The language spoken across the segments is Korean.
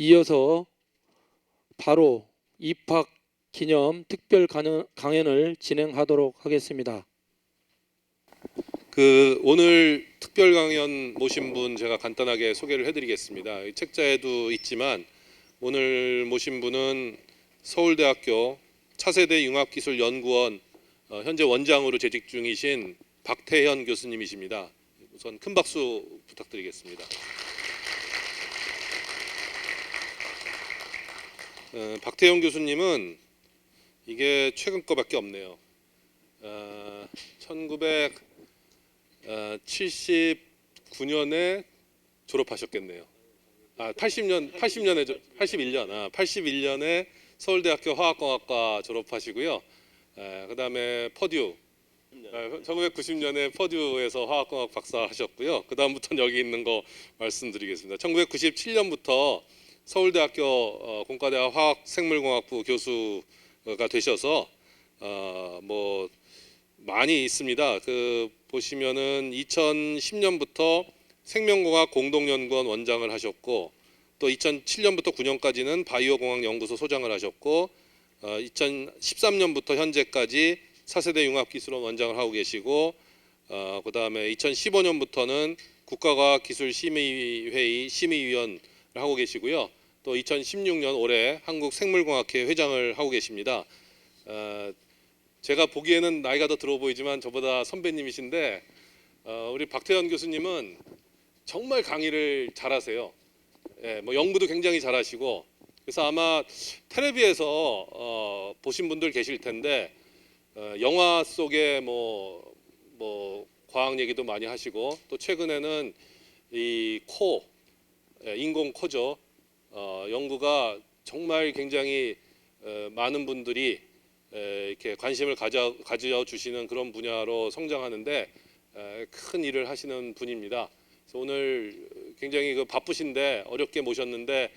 이어서 바로 입학 기념 특별 강연을 진행하도록 하겠습니다. 오늘 특별 강연 모신 분 제가 간단하게 소개를 해드리겠습니다. 책자에도 있지만 오늘 모신 분은 서울대학교 차세대 융합기술연구원 현재 원장으로 재직 중이신 박태현 교수님이십니다. 우선 큰 박수 부탁드리겠습니다. 박태현 교수님은 이게 최근 거밖에 없네요. 1979년에 졸업하셨겠네요. 81년에 서울대학교 화학공학과 졸업하시고요. 그다음에 퍼듀 1990년에 퍼듀에서 화학공학 박사 하셨고요. 그다음부터는 여기 있는 거 말씀드리겠습니다. 1997년부터 서울대학교 공과대학 화학생물공학부 교수가 되셔서 뭐 많이 있습니다. 보시면은 2010년부터 생명공학 공동연구원 원장을 하셨고, 또 2007년부터 9년까지는 바이오공학 연구소 소장을 하셨고, 2013년부터 현재까지 차세대 융합기술원 원장을 하고 계시고, 그다음에 2015년부터는 국가과학기술심의회의 심의위원을 하고 계시고요. 또 2016년 올해 한국생물공학회 회장을 하고 계십니다. 제가 보기에는 나이가 더 들어 보이지만 저보다 선배님이신데, 우리 박태현 교수님은 정말 강의를 잘하세요. 뭐 연구도 굉장히 잘하시고, 그래서 아마 텔레비에서 보신 분들 계실 텐데, 영화 속에 뭐 과학 얘기도 많이 하시고, 또 최근에는 이 인공 코죠. 연구가 정말 굉장히 많은 분들이 이렇게 관심을 가져주시는 그런 분야로 성장하는데 큰 일을 하시는 분입니다. 그래서 오늘 굉장히 바쁘신데 어렵게 모셨는데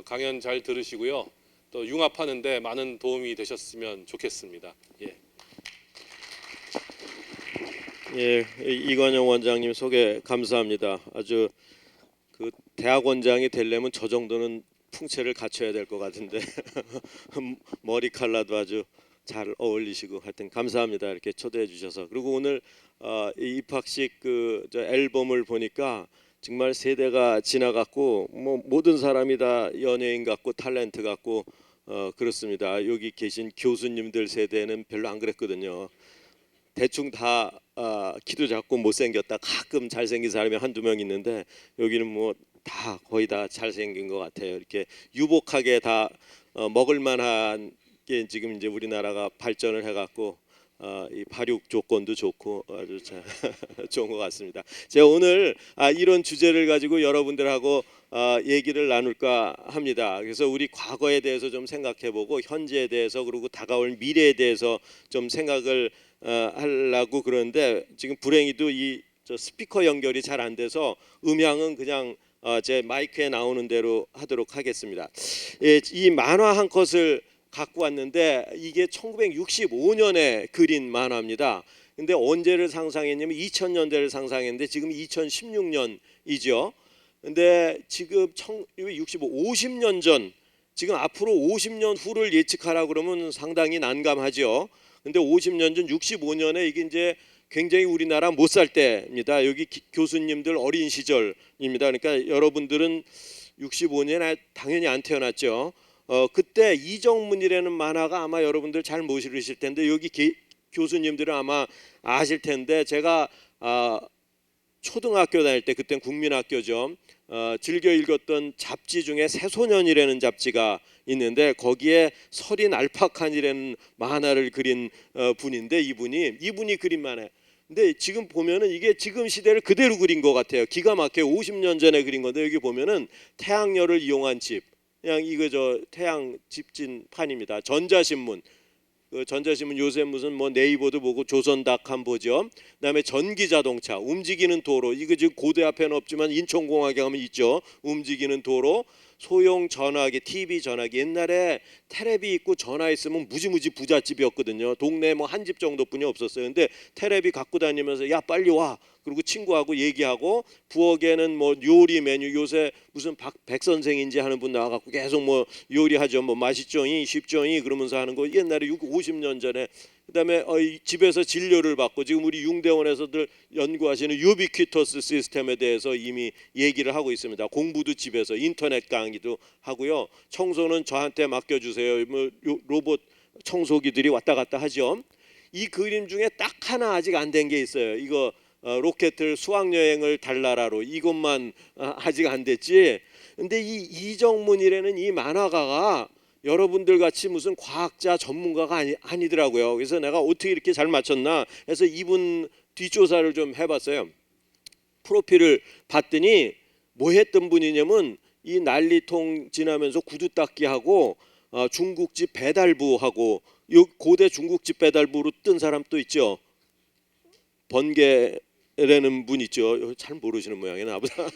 강연 잘 들으시고요. 또 융합하는데 많은 도움이 되셨으면 좋겠습니다. 예, 이관영 원장님 소개 감사합니다. 아주 대학 원장이 되려면 저 정도는 풍채를 갖춰야 될 것 같은데 머리 컬러도 아주 잘 어울리시고 하여튼 감사합니다. 이렇게 초대해 주셔서. 그리고 오늘 이 입학식 저 앨범을 보니까 정말 세대가 지나갔고 뭐 모든 사람이 다 연예인 같고 탤런트 같고 그렇습니다. 여기 계신 교수님들 세대는 별로 안 그랬거든요. 대충 다 키도 작고 못생겼다. 가끔 잘생긴 사람이 한두 명 있는데 여기는 뭐 다 거의 다 잘생긴 것 같아요. 이렇게 유복하게 다 먹을 만한 게 지금 이제 우리나라가 발전을 해갖고 이 발육 조건도 좋고 아주 좋은 것 같습니다. 제가 오늘 이런 주제를 가지고 여러분들하고 얘기를 나눌까 합니다. 그래서 우리 과거에 대해서 좀 생각해보고 현재에 대해서 그리고 다가올 미래에 대해서 좀 생각을 하려고 그러는데 지금 불행히도 저 스피커 연결이 잘 안 돼서 음향은 그냥 제 마이크에 나오는 대로 하도록 하겠습니다. 이 만화 한 컷을 갖고 왔는데 이게 1965년에 그린 만화입니다. 근데 언제를 상상했냐면 2000년대를 상상했는데 지금 2016년이죠. 근데 지금 50년 전, 지금 앞으로 50년 후를 예측하라 그러면 상당히 난감하죠. 근데 50년 전 65년에 이게 이제 굉장히 우리나라 못 살 때입니다. 여기 교수님들 어린 시절입니다. 그러니까 여러분들은 65년에 당연히 안 태어났죠. 그때 이정문이라는 만화가 아마 여러분들 잘 모르실 텐데 여기 교수님들은 아마 아실 텐데 제가 초등학교 다닐 때 그땐 국민학교죠. 즐겨 읽었던 잡지 중에 새소년이라는 잡지가 있는데 거기에 서린 알파칸이라는 만화를 그린 분인데 이분이 그린 만화. 근데 지금 보면은 이게 지금 시대를 그대로 그린 것 같아요. 기가 막혀요. 50년 전에 그린 건데 여기 보면은 태양열을 이용한 집. 그냥 이거 저 태양 집진판입니다. 전자신문. 전자신문 요새 무슨 뭐 네이버도 보고 조선닷컴 보죠. 그다음에 전기자동차, 움직이는 도로. 이거 지금 고대 앞에는 없지만 인천공항에 가면 있죠. 움직이는 도로. 소형 전화기, TV 전화기. 옛날에 테레비 있고 전화 있으면 무지무지 부잣집이었거든요. 동네에 뭐 한 집 정도뿐이 없었어요. 근데 테레비 갖고 다니면서 야 빨리 와. 그리고 친구하고 얘기하고 부엌에는 뭐 요리 메뉴 요새 무슨 백 선생인지 하는 분 나와갖고 계속 뭐 요리하죠. 뭐 맛있죠이 쉽죠이 그러면서 하는 거 옛날에 50년 전에. 그다음에 이 집에서 진료를 받고 지금 우리 융대원에서들 연구하시는 유비퀴터스 시스템에 대해서 이미 얘기를 하고 있습니다. 공부도 집에서 인터넷 강의도 하고요. 청소는 저한테 맡겨주세요. 뭐 로봇 청소기들이 왔다 갔다 하죠. 이 그림 중에 딱 하나 아직 안 된 게 있어요. 이거 로켓을 수학여행을 달나라로 이것만 아직 안 됐지. 근데 이 이정문이라는 이 만화가가 여러분들 같이 무슨 과학자 전문가가 아니더라고요. 그래서 내가 어떻게 이렇게 잘 맞췄나 해서 이분 뒷조사를 좀 해봤어요. 프로필을 봤더니 뭐 했던 분이냐면 이 난리통 지나면서 구두 닦기 하고 중국집 배달부하고 요 고대 중국집 배달부로 뜬 사람 또 있죠. 번개라는 분 있죠. 잘 모르시는 모양이네 나보다.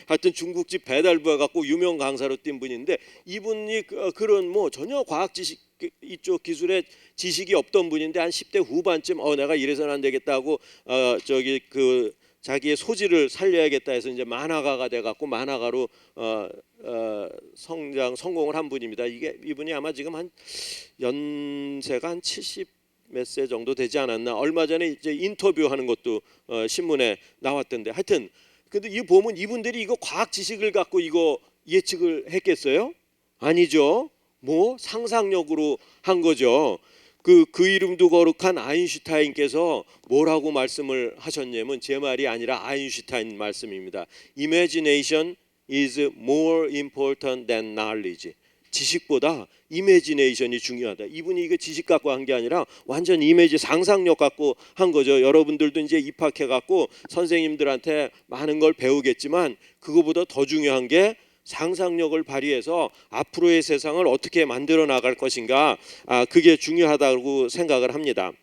하여튼 중국집 배달부 해갖고 유명 강사로 뛴 분인데 이분이 그런 뭐 전혀 과학 지식 이쪽 기술에 지식이 없던 분인데 한 10대 후반쯤 내가 이래서는 안 되겠다 하고 저기 그 자기의 소질을 살려야겠다 해서 이제 만화가가 돼갖고 만화가로 성공을 한 분입니다. 이분이 아마 지금 한 연세가 한 70 몇 세 정도 되지 않았나. 얼마 전에 이제 인터뷰하는 것도 신문에 나왔던데 하여튼 근데 이 보면 이분들이 이거 과학 지식을 갖고 이거 예측을 했겠어요? 아니죠. 뭐 상상력으로 한 거죠. 그 이름도 거룩한 아인슈타인께서 뭐라고 말씀을 하셨냐면 제 말이 아니라 아인슈타인 말씀입니다. Imagination is more important than knowledge. 지식보다 이미지네이션이 중요하다. 이분이 이거 지식 갖고 한 게 아니라 완전 이미지 상상력 갖고 한 거죠. 여러분들도 이제 입학해 갖고 선생님들한테 많은 걸 배우겠지만 그거보다 더 중요한 게 상상력을 발휘해서 앞으로의 세상을 어떻게 만들어 나갈 것인가. 그게 중요하다고 생각을 합니다.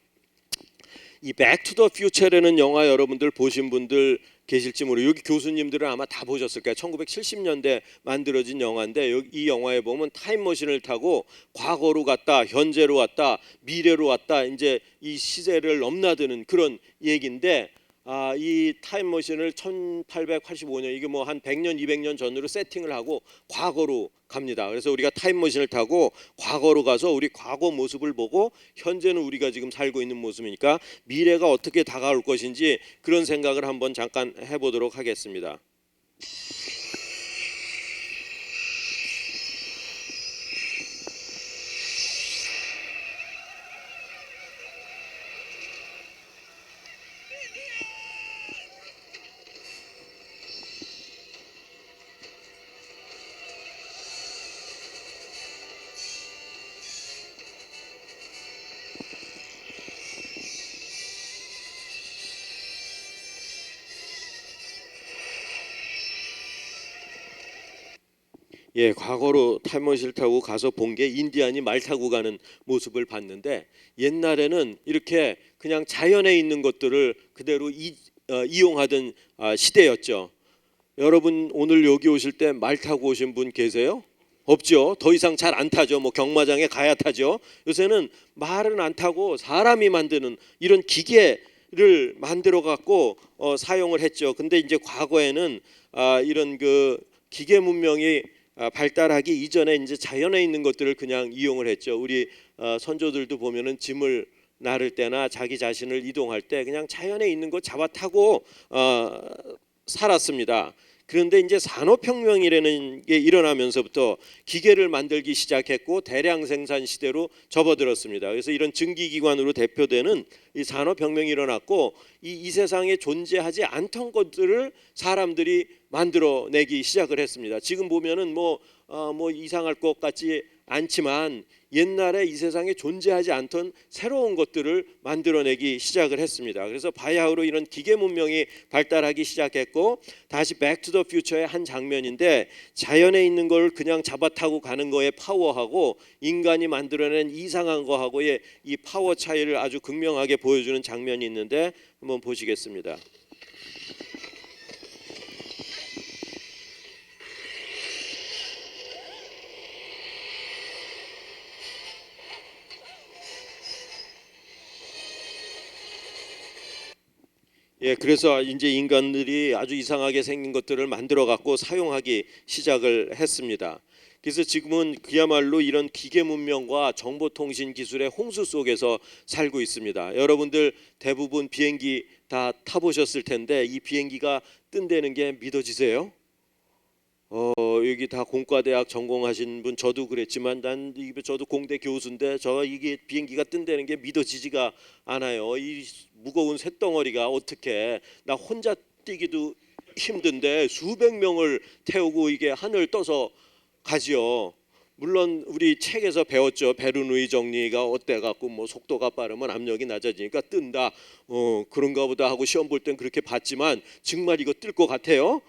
이 백투더 퓨처라는 영화 여러분들 보신 분들 계실지 모르고 여기 교수님들은 아마 다 보셨을 거예요. 1970년대 만들어진 영화인데 이 영화에 보면 타임머신을 타고 과거로 갔다 현재로 갔다 미래로 갔다 이제 이 시대를 넘나드는 그런 얘기인데 이 타임머신을 1885년 이게 뭐 한 100년 200년 전으로 세팅을 하고 과거로 갑니다. 그래서 우리가 타임머신을 타고 과거로 가서 우리 과거 모습을 보고 현재는 우리가 지금 살고 있는 모습이니까 미래가 어떻게 다가올 것인지 그런 생각을 한번 잠깐 해보도록 하겠습니다. 예, 과거로 타임머신을 타고 가서 본 게 인디안이 말 타고 가는 모습을 봤는데 옛날에는 이렇게 그냥 자연에 있는 것들을 그대로 이용하던 시대였죠. 여러분 오늘 여기 오실 때 말 타고 오신 분 계세요? 없죠. 더 이상 잘 안 타죠. 뭐 경마장에 가야 타죠. 요새는 말은 안 타고 사람이 만드는 이런 기계를 만들어 갖고 사용을 했죠. 근데 이제 과거에는 이런 그 기계 문명이 발달하기 이전에 이제 자연에 있는 것들을 그냥 이용을 했죠. 우리 선조들도 보면은 짐을 나를 때나 자기 자신을 이동할 때 그냥 자연에 있는 거 잡아 타고 살았습니다. 그런데 이제 산업혁명이라는 게 일어나면서부터 기계를 만들기 시작했고 대량 생산 시대로 접어들었습니다. 그래서 이런 증기기관으로 대표되는 이 산업혁명이 일어났고 이 세상에 존재하지 않던 것들을 사람들이 만들어내기 시작을 했습니다. 지금 보면은 뭐 이상할 것 같지 않지만 옛날에 이 세상에 존재하지 않던 새로운 것들을 만들어내기 시작을 했습니다. 그래서 바야흐로 이런 기계 문명이 발달하기 시작했고 다시 백투더 퓨처의 한 장면인데 자연에 있는 걸 그냥 잡아 타고 가는 거에 파워하고 인간이 만들어낸 이상한 거하고의 이 파워 차이를 아주 극명하게 보여주는 장면이 있는데 한번 보시겠습니다. 예, 그래서 이제 인간들이 아주 이상하게 생긴 것들을 만들어 갖고 사용하기 시작을 했습니다. 그래서 지금은 그야말로 이런 기계 문명과 정보통신 기술의 홍수 속에서 살고 있습니다. 여러분들 대부분 비행기 다 타보셨을 텐데 이 비행기가 뜬다는 게 믿어지세요? 여기 다 공과대학 전공하신 분, 저도 그랬지만 저도 공대 교수인데 이게 비행기가 뜬다는 게 믿어지지가 않아요. 이 무거운 쇳덩어리가 어떻게, 나 혼자 뛰기도 힘든데 수백 명을 태우고 이게 하늘 떠서 가지요. 물론 우리 책에서 배웠죠. 베르누이 정리가 어때 갖고 뭐 속도가 빠르면 압력이 낮아지니까 뜬다. 그런가 보다 하고 시험 볼 땐 그렇게 봤지만 정말 이거 뜰 것 같아요?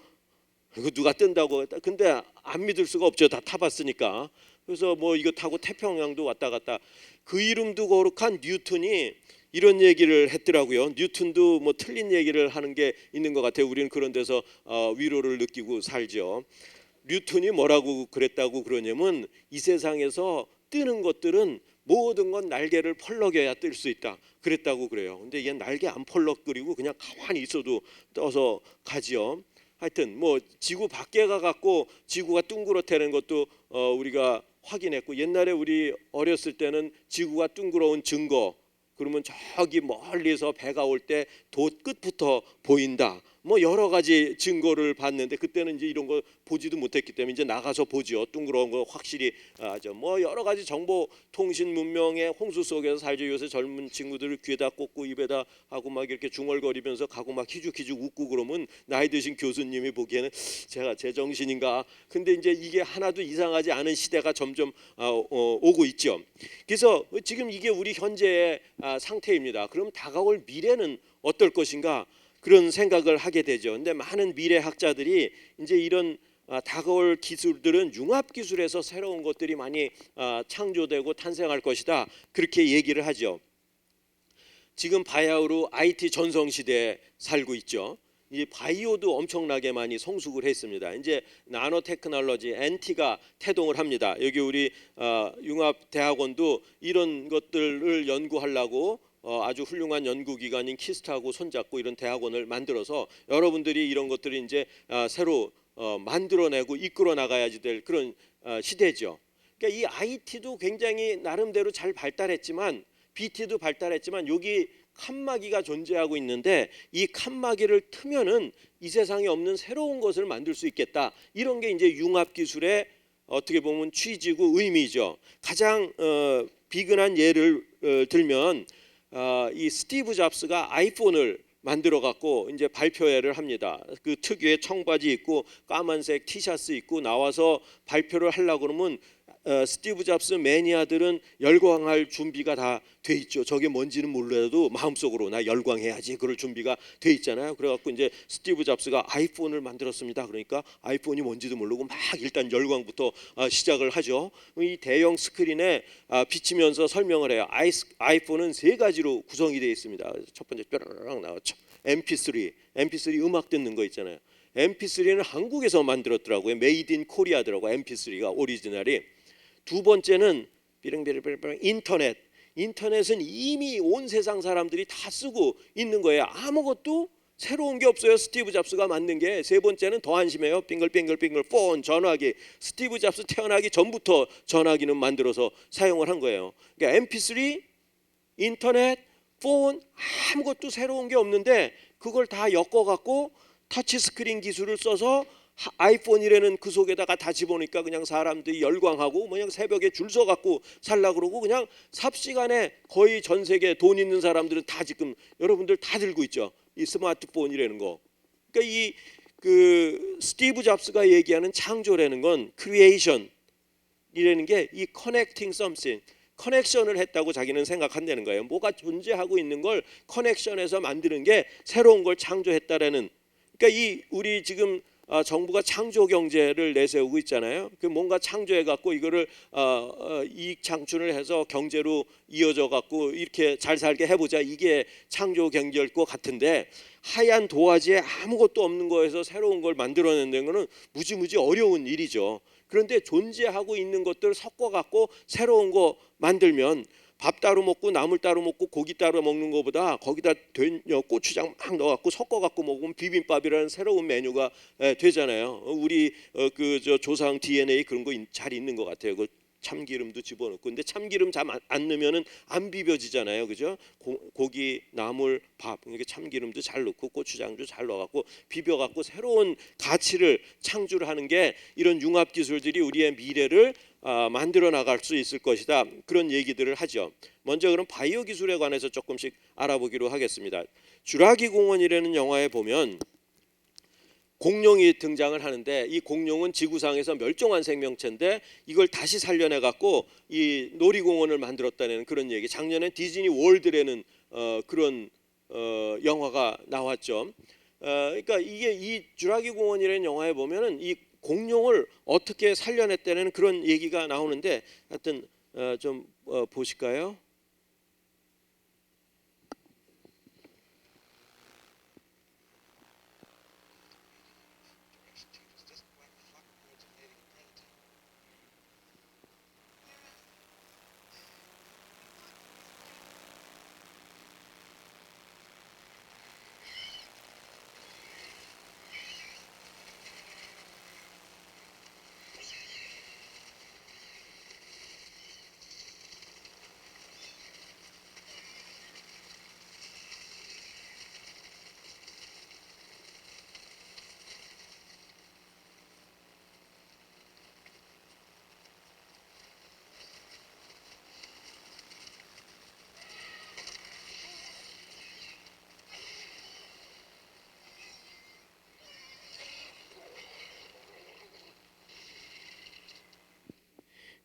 이거 누가 뜬다고? 근데 안 믿을 수가 없죠. 다 타봤으니까. 그래서 뭐 이거 타고 태평양도 왔다 갔다. 그 이름도 거룩한 뉴턴이 이런 얘기를 했더라고요. 뉴턴도 뭐 틀린 얘기를 하는 게 있는 것 같아요. 우리는 그런 데서 위로를 느끼고 살죠. 뉴턴이 뭐라고 그랬다고 그러냐면 이 세상에서 뜨는 것들은 모든 건 날개를 펄럭여야 뜰 수 있다 그랬다고 그래요. 근데 얘 날개 안 펄럭거리고 그냥 가만히 있어도 떠서 가지요. 하여튼 뭐 지구 밖에 가갖고 지구가 둥그렇다는 것도 우리가 확인했고, 옛날에 우리 어렸을 때는 지구가 둥그러운 증거, 그러면 저기 멀리서 배가 올 때 돛 끝부터 보인다. 뭐 여러 가지 증거를 봤는데 그때는 이제 이런 거 보지도 못했기 때문에 이제 나가서 보죠. 둥그러운 거 확실히 뭐 여러 가지 정보 통신 문명의 홍수 속에서 살죠. 요새 젊은 친구들을 귀에다 꽂고 입에다 하고 막 이렇게 중얼거리면서 가고 막 희죽희죽 웃고 그러면 나이 드신 교수님이 보기에는 제가 제정신인가. 근데 이제 이게 하나도 이상하지 않은 시대가 점점 오고 있죠. 그래서 지금 이게 우리 현재의 상태입니다. 그럼 다가올 미래는 어떨 것인가? 그런 생각을 하게 되죠. 근데 많은 미래학자들이 이제 이런 다가올 기술들은 융합 기술에서 새로운 것들이 많이 창조되고 탄생할 것이다. 그렇게 얘기를 하죠. 지금 바야흐로 IT 전성 시대에 살고 있죠. 이 바이오도 엄청나게 많이 성숙을 했습니다. 이제 나노 테크놀로지 NT가 태동을 합니다. 여기 우리 융합대학원도 이런 것들을 연구하려고 아주 훌륭한 연구기관인 키스트하고 손잡고 이런 대학원을 만들어서 여러분들이 이런 것들을 이제 새로 만들어내고 이끌어 나가야지 될 그런 시대죠. 그러니까 이 IT도 굉장히 나름대로 잘 발달했지만, BT도 발달했지만 여기 칸막이가 존재하고 있는데 이 칸막이를 트면은 이 세상에 없는 새로운 것을 만들 수 있겠다. 이런 게 이제 융합 기술의 어떻게 보면 취지고 의미죠. 가장 비근한 예를 들면 이 스티브 잡스가 아이폰을 만들어 갖고 이제 발표회를 합니다. 그 특유의 청바지 입고 까만색 티셔츠 입고 나와서 발표를 하려고 그러면 스티브 잡스 매니아들은 열광할 준비가 다 돼 있죠. 저게 뭔지는 몰라도 마음속으로 나 열광해야지 그럴 준비가 돼 있잖아요. 그래갖고 이제 스티브 잡스가 아이폰을 만들었습니다. 그러니까 아이폰이 뭔지도 모르고 막 일단 열광부터 시작을 하죠. 이 대형 스크린에 비치면서 설명을 해요. 아이폰은 세 가지로 구성이 되어 있습니다. 첫 번째 뾰로롱 나왔죠. MP3 음악 듣는 거 있잖아요. MP3는 한국에서 만들었더라고요. 메이드 인 코리아더라고. MP3가 오리지널이. 두 번째는 삐ring삐ring삐ring 인터넷은 이미 온 세상 사람들이 다 쓰고 있는 거예요. 아무것도 새로운 게 없어요. 스티브 잡스가 만든 게. 세 번째는 더 한심해요. 빙글빙글빙글 폰, 전화기. 스티브 잡스 태어나기 전부터 전화기는 만들어서 사용을 한 거예요. 그러니까 MP3, 인터넷, 폰, 아무것도 새로운 게 없는데 그걸 다 엮어갖고 터치스크린 기술을 써서 아이폰이라는 그 속에다가 다 집어넣으니까 그냥 사람들이 열광하고 그냥 새벽에 줄 서 갖고 살라 그러고 그냥 삽시간에 거의 전 세계 돈 있는 사람들은 다 지금 여러분들 다 들고 있죠. 이 스마트폰이라는 거. 그러니까 이 그 스티브 잡스가 얘기하는 창조라는 건 크리에이션이라는 게 이 커넥팅 썸씽, 커넥션을 했다고 자기는 생각한다는 거예요. 뭐가 존재하고 있는 걸 커넥션해서 만드는 게 새로운 걸 창조했다라는. 그러니까 이 우리 지금 정부가 창조 경제를 내세우고 있잖아요. 그 뭔가 창조해 갖고 이거를 이익 창출을 해서 경제로 이어져 갖고 이렇게 잘 살게 해보자. 이게 창조 경제일 것 같은데 하얀 도화지에 아무것도 없는 거에서 새로운 걸 만들어낸다는 거는 무지무지 어려운 일이죠. 그런데 존재하고 있는 것들 섞어 갖고 새로운 거 만들면 밥 따로 먹고 나물 따로 먹고 고기 따로 먹는 것보다 거기다 고추장 막 넣어갖고 섞어갖고 먹으면 비빔밥이라는 새로운 메뉴가 되잖아요. 우리 그 저 조상 DNA 그런 거 잘 있는 것 같아요. 그 참기름도 집어넣고. 근데 참기름 잘 안 넣으면은 안 비벼지잖아요, 그죠? 고기, 나물, 밥 이렇게 참기름도 잘 넣고 고추장도 잘 넣어갖고 비벼갖고 새로운 가치를 창출을 하는 게 이런 융합 기술들이 우리의 미래를 만들어 나갈 수 있을 것이다. 그런 얘기들을 하죠. 먼저 그럼 바이오 기술에 관해서 조금씩 알아보기로 하겠습니다. 주라기 공원이라는 영화에 보면 공룡이 등장을 하는데 이 공룡은 지구상에서 멸종한 생명체인데 이걸 다시 살려내 갖고 이 놀이공원을 만들었다는 그런 얘기. 작년에 디즈니 월드라는 그런 영화가 나왔죠. 그러니까 이게 이 주라기 공원이라는 영화에 보면은 이 공룡을 어떻게 살려냈다는 그런 얘기가 나오는데 하여튼 좀 보실까요?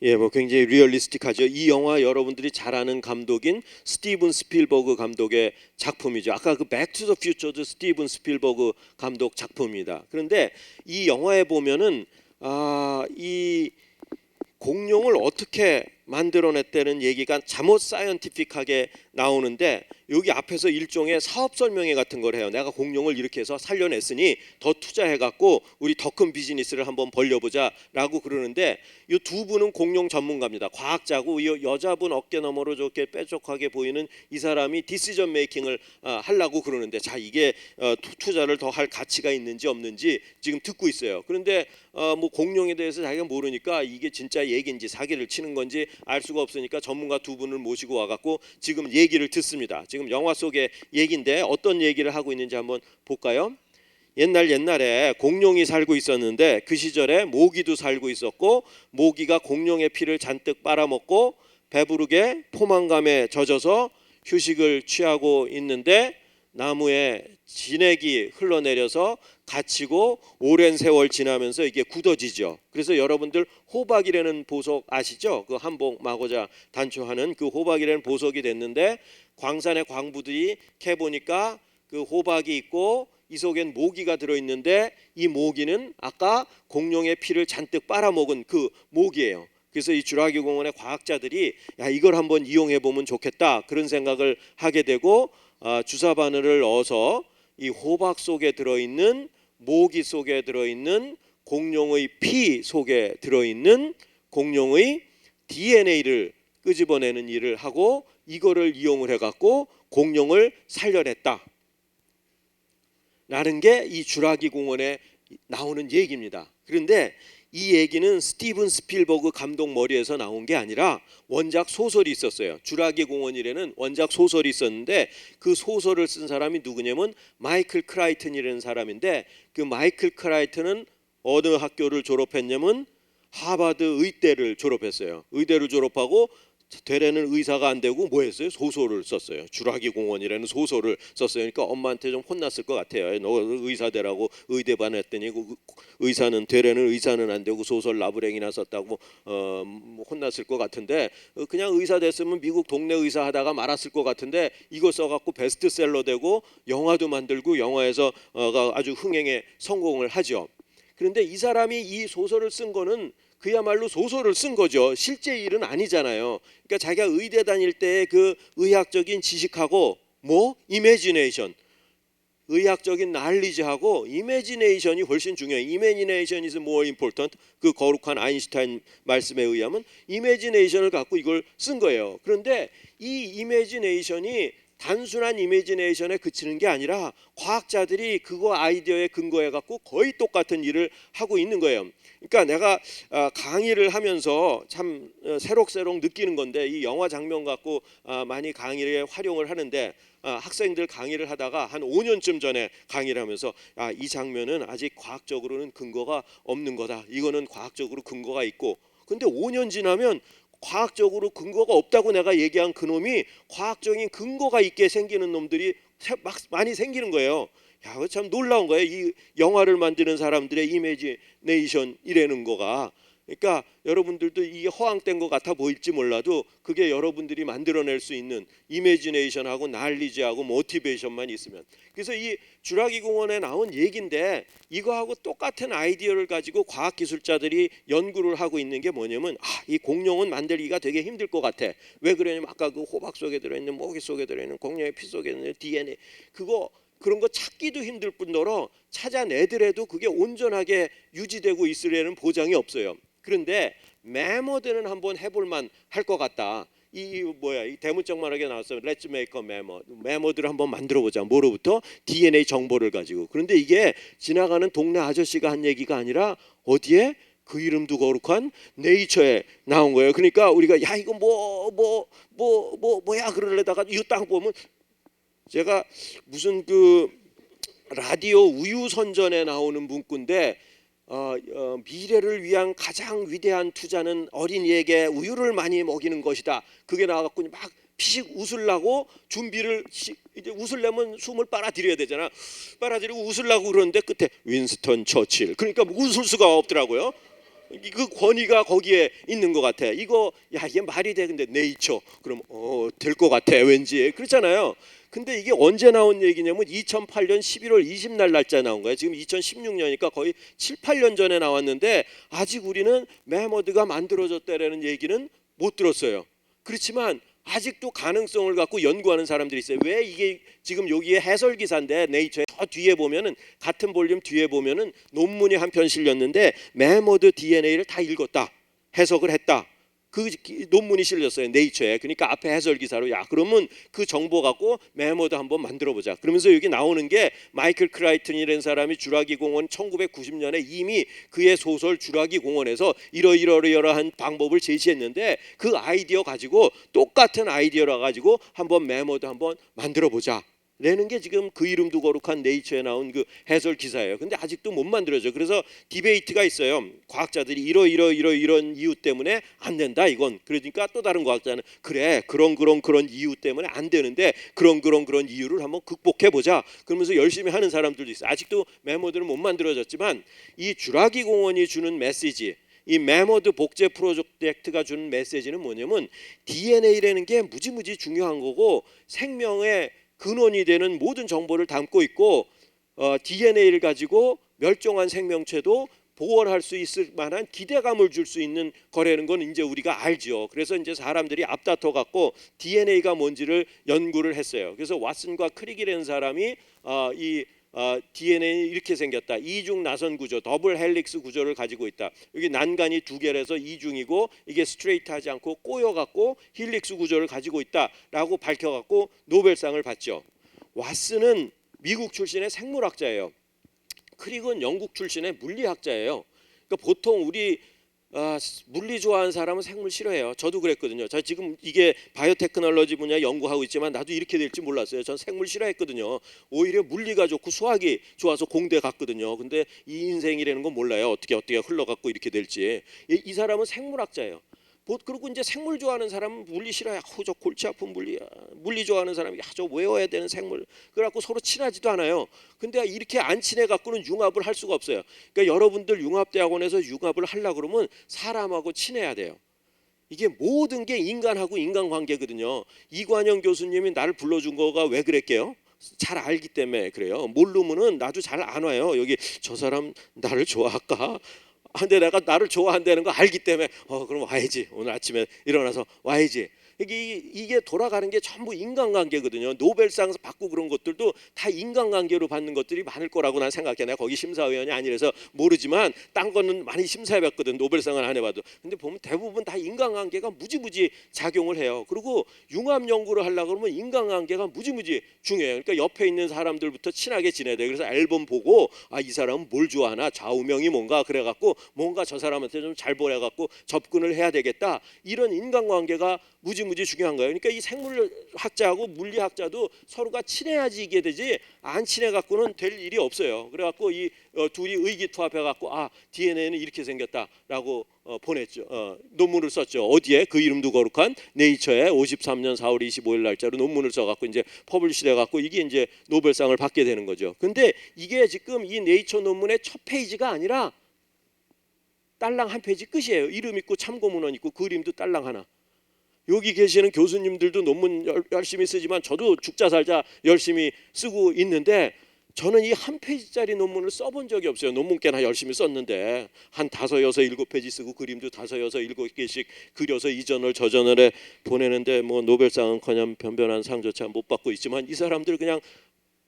예, 뭐 굉장히 리얼리스틱하죠. 이 영화 여러분들이 잘 아는 감독인 스티븐 스필버그 감독의 작품이죠. 아까 그 백 투 더 퓨처도 스티븐 스필버그 감독 작품입니다. 그런데 이 영화에 보면은 이 공룡을 어떻게 만들어냈다는 얘기가 잠옷 사이언티픽하게 나오는데 여기 앞에서 일종의 사업 설명회 같은 걸 해요. 내가 공룡을 이렇게 해서 살려냈으니 더 투자해갖고 우리 더 큰 비즈니스를 한번 벌려보자라고 그러는데 이 두 분은 공룡 전문가입니다. 과학자고 이 여자분 어깨 너머로 저렇게 뾰족하게 보이는 이 사람이 디시전 메이킹을 하려고 그러는데 자 이게 투자를 더 할 가치가 있는지 없는지 지금 듣고 있어요. 그런데 뭐 공룡에 대해서 자기가 모르니까 이게 진짜 얘기인지 사기를 치는 건지 알 수가 없으니까 전문가 두 분을 모시고 와갖고 지금 얘기를 듣습니다. 지금 영화 속의 얘기인데 어떤 얘기를 하고 있는지 한번 볼까요? 옛날에 공룡이 살고 있었는데 그 시절에 모기도 살고 있었고 모기가 공룡의 피를 잔뜩 빨아먹고 배부르게 포만감에 젖어서 휴식을 취하고 있는데 나무에 진액이 흘러내려서 갇히고 오랜 세월 지나면서 이게 굳어지죠. 그래서 여러분들 호박이라는 보석 아시죠? 그 한복 마고자 단초하는 그 호박이라는 보석이 됐는데 광산의 광부들이 캐보니까 그 호박이 있고 이 속엔 모기가 들어있는데 이 모기는 아까 공룡의 피를 잔뜩 빨아먹은 그 모기예요. 그래서 이 주라기 공원의 과학자들이 야 이걸 한번 이용해 보면 좋겠다 그런 생각을 하게 되고 주사 바늘을 넣어서 이 호박 속에 들어있는 모기 속에 들어있는 공룡의 피 속에 들어있는 공룡의 DNA를 끄집어내는 일을 하고 이거를 이용을 해갖고 공룡을 살려냈다 라는 게 이 주라기 공원에 나오는 얘기입니다. 그런데 이 얘기는 스티븐 스필버그 감독 머리에서 나온 게 아니라 원작 소설이 있었어요. 주라기 공원이라는 원작 소설이 있었는데 그 소설을 쓴 사람이 누구냐면 마이클 크라이튼이라는 사람인데 그 마이클 크라이튼은 어느 학교를 졸업했냐면 하버드 의대를 졸업했어요. 의대를 졸업하고 되레는 의사가 안 되고 뭐 했어요? 소설을 썼어요. 주라기 공원이라는 소설을 썼어요. 그러니까 엄마한테 좀 혼났을 것 같아요. 너 의사 되라고 의대 반했더니 의사는 되레는 의사는 안 되고 소설 나부랭이나 썼다고 혼났을 것 같은데 그냥 의사 됐으면 미국 동네 의사 하다가 말았을 것 같은데 이거 써갖고 베스트셀러 되고 영화도 만들고 영화에서 아주 흥행에 성공을 하죠. 그런데 이 사람이 이 소설을 쓴 거는 그야말로 소설을 쓴 거죠. 실제 일은 아니잖아요. 그러니까 자기가 의대 다닐 때 그 의학적인 지식하고 뭐 이미지네이션 의학적인 난리지하고 이매지네이션이 훨씬 중요해요. Imagination is more important. 그 거룩한 아인슈타인 말씀에 의하면 이매지네이션을 갖고 이걸 쓴 거예요. 그런데 이 이매지네이션이 단순한 이매지네이션에 그치는 게 아니라 과학자들이 그거 아이디어에 근거해 갖고 거의 똑같은 일을 하고 있는 거예요. 그러니까 내가 강의를 하면서 참 새록새록 느끼는 건데, 이 영화 장면 갖고 많이 강의에 활용을 하는데, 학생들 강의를 하다가 한 5년쯤 전에 강의를 하면서 이 장면은 아직 과학적으로는 근거가 없는 거다. 이거는 과학적으로 근거가 있고. 근데 5년 지나면 과학적으로 근거가 없다고 내가 얘기한 그놈이 과학적인 근거가 있게 생기는 놈들이 막 많이 생기는 거예요. 야, 그거 참 놀라운 거예요. 이 영화를 만드는 사람들의 이미지네이션이라는 거가. 그러니까 여러분들도 이게 허황된 것 같아 보일지 몰라도 그게 여러분들이 만들어낼 수 있는 이미지네이션하고 난리지하고 모티베이션만 있으면. 그래서 이 주라기 공원에 나온 얘기인데, 이거하고 똑같은 아이디어를 가지고 과학기술자들이 연구를 하고 있는 게 뭐냐면, 이 공룡은 만들기가 되게 힘들 것 같아. 왜 그러냐면 아까 그 호박 속에 들어있는, 모기 속에 들어있는, 공룡의 피 속에 있는 DNA, 그런 거 찾기도 힘들 뿐더러 찾아내더라도 그게 온전하게 유지되고 있으려는 보장이 없어요. 그런데 메모드는 한번 해볼만 할 것 같다. 이 대문짝만하게 나왔어요. Let's make a memo. 메모드를 한번 만들어보자. 뭐로부터? DNA 정보를 가지고. 그런데 이게 지나가는 동네 아저씨가 한 얘기가 아니라 어디에? 그 이름도 거룩한 네이처에 나온 거예요. 그러니까 우리가 야 이거 뭐야 그러려다가 이거 딱 보면, 제가 무슨 그 라디오 우유선전에 나오는 문구인데, 미래를 위한 가장 위대한 투자는 어린이에게 우유를 많이 먹이는 것이다. 그게 나와갖고 막 피식 웃으려고 준비를, 이제 웃으려면 숨을 빨아들여야 되잖아. 빨아들이고 웃으려고 그러는데 끝에 윈스턴 처칠. 그러니까 웃을 수가 없더라고요. 그 권위가 거기에 있는 것 같아. 이거 이게 말이 돼. 근데 네이처 그럼 될 것 같아 왠지. 그렇잖아요. 근데 이게 언제 나온 얘기냐면 2008년 11월 20날 날짜 나온 거예요. 지금 2016년이니까 거의 7, 8년 전에 나왔는데 아직 우리는 메모드가 만들어졌다라는 얘기는 못 들었어요. 그렇지만 아직도 가능성을 갖고 연구하는 사람들이 있어요. 왜 이게 지금 여기에 해설 기사인데, 네이처에 저 뒤에 보면은, 같은 볼륨 뒤에 보면은 논문이 한 편 실렸는데 메모드 DNA를 다 읽었다, 해석을 했다. 그 논문이 실렸어요, 네이처에. 그러니까 앞에 해설 기사로 그러면 그 정보 갖고 메모드 한번 만들어 보자. 그러면서 여기 나오는 게 마이클 크라이튼이라는 사람이 주라기 공원 1990년에 이미 그의 소설 주라기 공원에서 이러이러한 방법을 제시했는데, 그 아이디어 가지고 똑같은 아이디어라 가지고 한번 메모드 한번 만들어 보자 라는 게 지금 그 이름도 거룩한 네이처에 나온 그 해설 기사예요. 근데 아직도 못 만들어져. 그래서 디베이트가 있어요. 과학자들이 이런 이유 때문에 안 된다 이건. 그러니까 또 다른 과학자는 그래 그런 이유 때문에 안 되는데 그런 이유를 한번 극복해 보자. 그러면서 열심히 하는 사람들도 있어요. 아직도 메모드는 못 만들어졌지만 이 주라기 공원이 주는 메시지, 이 메모드 복제 프로젝트가 주는 메시지는 뭐냐면, DNA라는 게 무지무지 중요한 거고 생명의 근원이 되는 모든 정보를 담고 있고, DNA를 가지고 멸종한 생명체도 복원할 수 있을 만한 기대감을 줄 수 있는 거라는 건 이제 우리가 알죠. 그래서 이제 사람들이 앞다퉈 갖고 DNA가 뭔지를 연구를 했어요. 그래서 왓슨과 크릭이라는 사람이 DNA는 이렇게 생겼다. 이중 나선 구조, 더블 헬릭스 구조를 가지고 있다. 여기 난간이 두 개라서 이중이고 이게 스트레이트하지 않고 꼬여갖고 힐릭스 구조를 가지고 있다라고 밝혀갖고 노벨상을 받죠. 왓슨은 미국 출신의 생물학자예요. 크릭은 영국 출신의 물리학자예요. 그러니까 보통 우리 물리 좋아하는 사람은 생물 싫어해요. 저도 그랬거든요. 저 지금 이게 바이오테크놀로지 분야 연구하고 있지만 나도 이렇게 될지 몰랐어요. 전 생물 싫어했거든요. 오히려 물리가 좋고 수학이 좋아서 공대 갔거든요. 근데 이 인생이라는 건 몰라요. 어떻게 흘러갖고 이렇게 될지. 이 사람은 생물학자예요. 그리고 이제 생물 좋아하는 사람은 물리 싫어요. 저 골치 아픈 물리야. 물리 좋아하는 사람이 저 외워야 되는 생물. 그래갖고 서로 친하지도 않아요. 근데 이렇게 안 친해 갖고는 융합을 할 수가 없어요. 그러니까 여러분들 융합대학원에서 융합을 하려고 그러면 사람하고 친해야 돼요. 이게 모든 게 인간하고 인간관계거든요. 이관영 교수님이 나를 불러준 거가 왜 그랬게요? 잘 알기 때문에 그래요. 모르면은 나도 잘 안 와요. 여기 저 사람 나를 좋아할까? 근데 내가 나를 좋아한다는 거 알기 때문에 그럼 와야지. 오늘 아침에 일어나서 와야지. 이게 돌아가는 게 전부 인간관계거든요. 노벨상 받고 그런 것들도 다 인간관계로 받는 것들이 많을 거라고 난 생각해. 내가 거기 심사위원이 아니라서 모르지만 딴 거는 많이 심사해봤거든. 노벨상을 안 해봐도. 근데 보면 대부분 다 인간관계가 무지무지 작용을 해요. 그리고 융합 연구를 하려고 그러면 인간관계가 무지무지 중요해요. 그러니까 옆에 있는 사람들부터 친하게 지내야 돼. 그래서 앨범 보고 아, 이 사람은 뭘 좋아하나, 좌우명이 뭔가, 그래갖고 뭔가 저 사람한테 좀 잘 보내갖고 접근을 해야 되겠다. 이런 인간관계가 무지무지 중요한 거예요. 그러니까 이 생물학자하고 물리학자도 서로가 친해야지 이게 되지, 안 친해 갖고는 될 일이 없어요. 그래갖고 이 둘이 의기투합해 갖고 아, DNA는 이렇게 생겼다라고 보냈죠. 논문을 썼죠. 어디에? 그 이름도 거룩한 네이처에 53년 4월 25일 날짜로 논문을 써갖고 이제 퍼블리시돼 갖고 이게 이제 노벨상을 받게 되는 거죠. 근데 이게 지금 이 네이처 논문의 첫 페이지가 아니라 딸랑 한 페이지 끝이에요. 이름 있고 참고문헌 있고 그림도 딸랑 하나. 여기 계시는 교수님들도 논문 열심히 쓰지만 저도 죽자 살자 열심히 쓰고 있는데 저는 이 한 페이지짜리 논문을 써본 적이 없어요. 논문 꽤나 열심히 썼는데 한 5, 6, 7페이지 쓰고 그림도 5, 6, 7개씩 그려서 이 저널 저 저널에 보내는데 뭐 노벨상은커녕 변변한 상조차 못 받고 있지만 이 사람들 그냥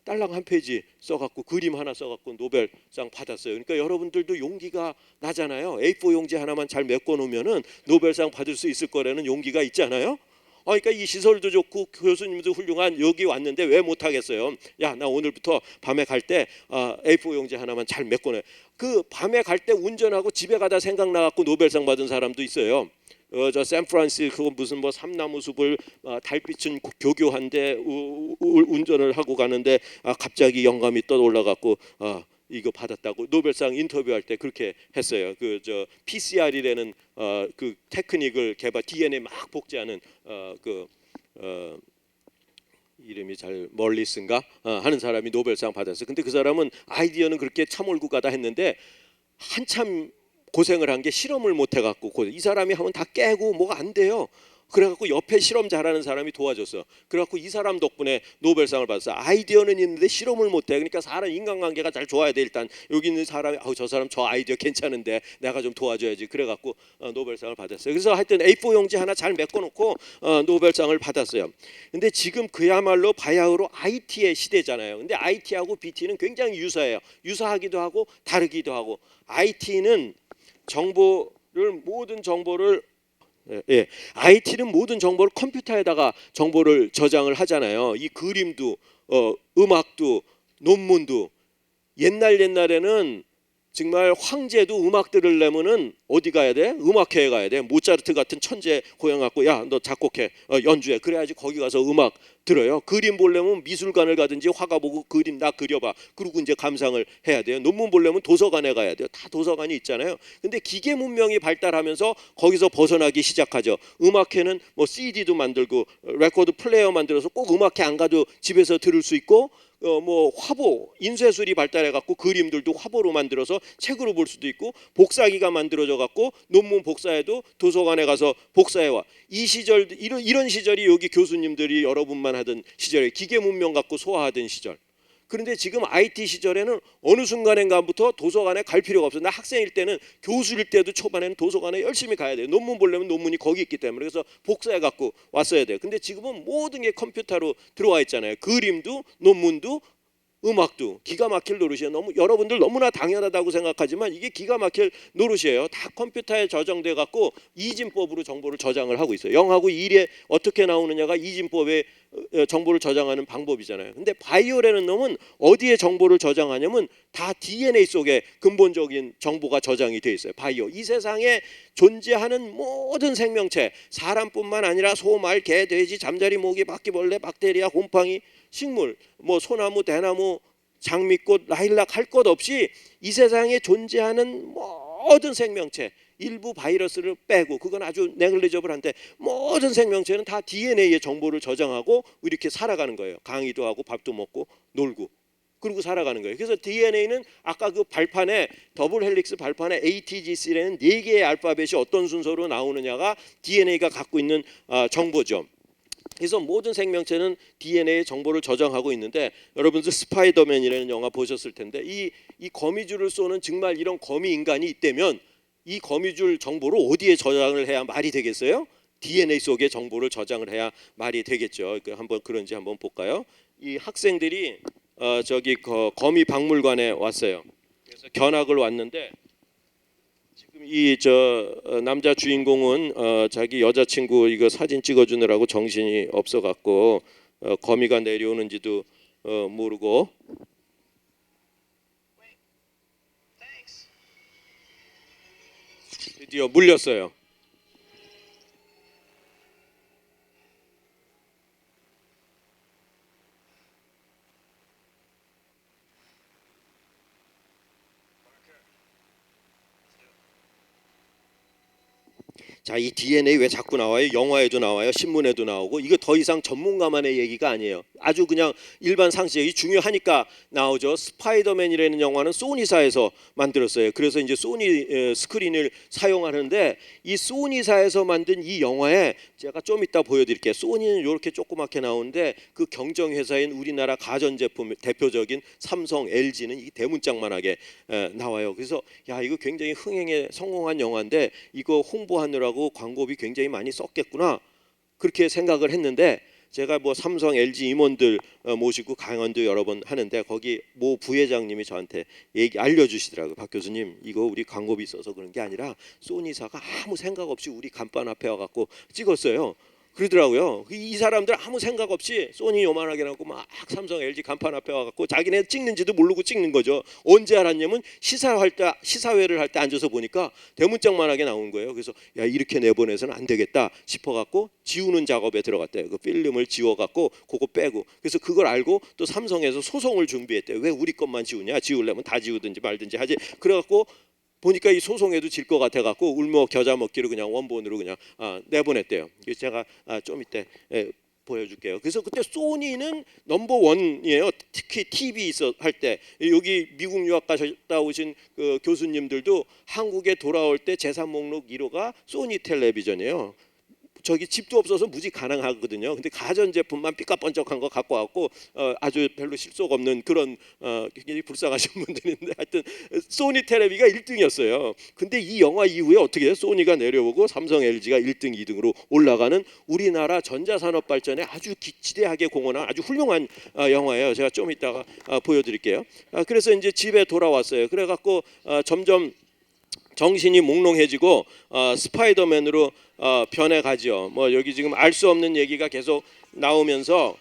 딸랑 한 페이지 써갖고 그림 하나 써갖고 노벨상 받았어요. 그러니까 여러분들도 용기가 나잖아요. A4 용지 하나만 잘 메꿔 놓으면은 노벨상 받을 수 있을 거라는 용기가 있잖아요. 그러니까 이 시설도 좋고 교수님도 훌륭한 여기 왔는데 왜 못하겠어요? 야, 나 오늘부터 밤에 갈 때 A4 용지 하나만 잘 메꿔내. 그 밤에 갈 때 운전하고 집에 가다 생각나갖고 노벨상 받은 사람도 있어요. 저 샌프란시스코 무슨 뭐 삼나무 숲을 달빛은 교교한데 운전을 하고 가는데 갑자기 영감이 떠올라갖고 이거 받았다고 노벨상 인터뷰할 때 그렇게 했어요. 그 저 PCR이라는 그 테크닉을 개발, DNA 막 복제하는 이름이 잘 멀리스인가 하는 사람이 노벨상 받았어요. 근데 그 사람은 아이디어는 그렇게 참올구가다 했는데 한참 고생을 한 게 실험을 못 해갖고 이 사람이 하면 다 깨고 뭐가 안 돼요. 그래갖고 옆에 실험 잘하는 사람이 도와줬어. 그래갖고 이 사람 덕분에 노벨상을 받았어. 아이디어는 있는데 실험을 못해. 그러니까 사람 인간관계가 잘 좋아야 돼. 일단 여기 있는 사람이 저 사람 저 아이디어 괜찮은데 내가 좀 도와줘야지. 그래갖고 노벨상을 받았어요. 그래서 하여튼 A4 용지 하나 잘 메꿔놓고 노벨상을 받았어요. 근데 지금 그야말로 바야흐로 IT의 시대잖아요. 근데 IT하고 BT는 굉장히 유사해요. 유사하기도 하고 다르기도 하고. IT는 모든 정보를 IT는 모든 정보를 컴퓨터에다가 정보를 저장을 하잖아요. 이 그림도 음악도 논문도 옛날에는 정말 황제도 음악 들으려면은 어디 가야 돼? 음악회에 가야 돼. 모차르트 같은 천재 고향 갖고 야, 너 작곡해, 연주해. 그래야지 거기 가서 음악 들어요. 그림 보려면 미술관을 가든지 화가 보고 그림 나 그려봐. 그리고 이제 감상을 해야 돼요. 논문 보려면 도서관에 가야 돼요. 다 도서관이 있잖아요. 근데 기계 문명이 발달하면서 거기서 벗어나기 시작하죠. 음악회는 뭐 CD도 만들고 레코드 플레이어 만들어서 꼭 음악회 안 가도 집에서 들을 수 있고 뭐 화보, 인쇄술이 발달해 갖고 그림들도 화보로 만들어서 책으로 볼 수도 있고 복사기가 만들어져 갖고 논문 복사해도 도서관에 가서 복사해 와. 이 시절 이런 시절이 여기 교수님들이 여러분만 하던 시절에 기계 문명 갖고 소화하던 시절. 그런데 지금 IT 시절에는 어느 순간인가부터 도서관에 갈 필요가 없어요. 나 학생일 때는 교수일 때도 초반에는 도서관에 열심히 가야 돼요. 논문 보려면 논문이 거기 있기 때문에. 그래서 복사해 갖고 왔어야 돼요. 근데 지금은 모든 게 컴퓨터로 들어와 있잖아요. 그림도 논문도 음악도 기가 막힐 노릇이에요. 여러분들 너무나 당연하다고 생각하지만 이게 기가 막힐 노릇이에요. 다 컴퓨터에 저장돼 갖고 이진법으로 정보를 저장을 하고 있어요. 0하고 1에 어떻게 나오느냐가 이진법에 정보를 저장하는 방법이잖아요. 근데 바이오라는 놈은 어디에 정보를 저장하냐면 다 DNA 속에 근본적인 정보가 저장이 돼 있어요. 바이오. 이 세상에 존재하는 모든 생명체, 사람뿐만 아니라 소, 말, 개, 돼지, 잠자리, 모기, 바퀴벌레, 박테리아, 곰팡이, 식물, 뭐 소나무, 대나무, 장미꽃, 라일락 할 것 없이 이 세상에 존재하는 모든 생명체, 일부 바이러스를 빼고 그건 아주 네글리저블한데 모든 생명체는 다 DNA의 정보를 저장하고 이렇게 살아가는 거예요. 강의도 하고 밥도 먹고 놀고 그리고 살아가는 거예요. 그래서 DNA는 아까 그 발판에 더블 헬릭스 발판에 ATGC라는 4개의 알파벳이 어떤 순서로 나오느냐가 DNA가 갖고 있는 정보죠. 그래서 모든 생명체는 DNA 정보를 저장하고 있는데 여러분들 스파이더맨이라는 영화 보셨을 텐데 이 거미줄을 쏘는 정말 이런 거미 인간이 있다면 이 거미줄 정보를 어디에 저장을 해야 말이 되겠어요? DNA 속의 정보를 저장을 해야 말이 되겠죠. 한번 그런지 한번 볼까요? 이 학생들이 저기 거미 박물관에 왔어요. 그래서 견학을 왔는데 지금 이 남자 주인공은 자기 여자친구 이거 사진 찍어주느라고 정신이 없어갖고 거미가 내려오는지도 모르고 드디어 물렸어요. 자, 이 DNA 왜 자꾸 나와요? 영화에도 나와요, 신문에도 나오고. 이거 더 이상 전문가만의 얘기가 아니에요. 아주 그냥 일반 상식이 중요하니까 나오죠. 스파이더맨이라는 영화는 소니사에서 만들었어요. 그래서 이제 소니 스크린을 사용하는데 이 소니사에서 만든 이 영화에 제가 좀 이따 보여드릴게요. 소니는 이렇게 조그맣게 나오는데 그 경쟁 회사인 우리나라 가전제품 대표적인 삼성, LG는 이 대문짝만하게 나와요. 그래서 야, 이거 굉장히 흥행에 성공한 영화인데 이거 홍보하느라고 광고비 굉장히 많이 썼겠구나 그렇게 생각을 했는데 제가 뭐 삼성, LG 임원들 모시고 강연도 여러 번 하는데 거기 모 부회장님이 저한테 알려주시더라고요. 박 교수님 이거 우리 광고비 써서 그런 게 아니라 소니사가 아무 생각 없이 우리 간판 앞에 와갖고 찍었어요. 그러더라고요. 이 사람들 아무 생각 없이 소니 요만하게 나고 막 삼성, LG 간판 앞에 와갖고 자기네 찍는지도 모르고 찍는 거죠. 언제 알았냐면 시사회를 할 때 앉아서 보니까 대문짝만하게 나온 거예요. 그래서 야, 이렇게 내보내서는 안 되겠다 싶어갖고 지우는 작업에 들어갔대요. 그 필름을 지워갖고 그거 빼고 그래서 그걸 알고 또 삼성에서 소송을 준비했대요. 왜 우리 것만 지우냐? 지우려면 다 지우든지 말든지 하지. 그래갖고 보니까 이 소송에도 질 것 같아갖고 울며 겨자 먹기로 그냥 원본으로 그냥 내보냈대요. 그래서 제가 좀 이따 보여줄게요. 그래서 그때 소니는 넘버 원이에요. 특히 TV 할 때 여기 미국 유학 갔다 오신 그 교수님들도 한국에 돌아올 때 재산 목록 1호가 소니 텔레비전이에요. 저기 집도 없어서 무지 가능하거든요. 근데 가전제품만 삐까번쩍한 거 갖고 왔고 아주 별로 실속 없는 그런 굉장히 불쌍하신 분들인데 하여튼 소니 텔레비가 1등이었어요. 근데 이 영화 이후에 어떻게 해요? 소니가 내려오고 삼성, LG가 1등, 2등으로 올라가는 우리나라 전자산업 발전에 아주 지대하게 공헌한 아주 훌륭한 영화예요. 제가 좀 이따가 보여드릴게요. 그래서 이제 집에 돌아왔어요. 그래갖고 점점 정신이 몽롱해지고 스파이더맨으로 변해가죠. 뭐 여기 지금 알 수 없는 얘기가 계속 나오면서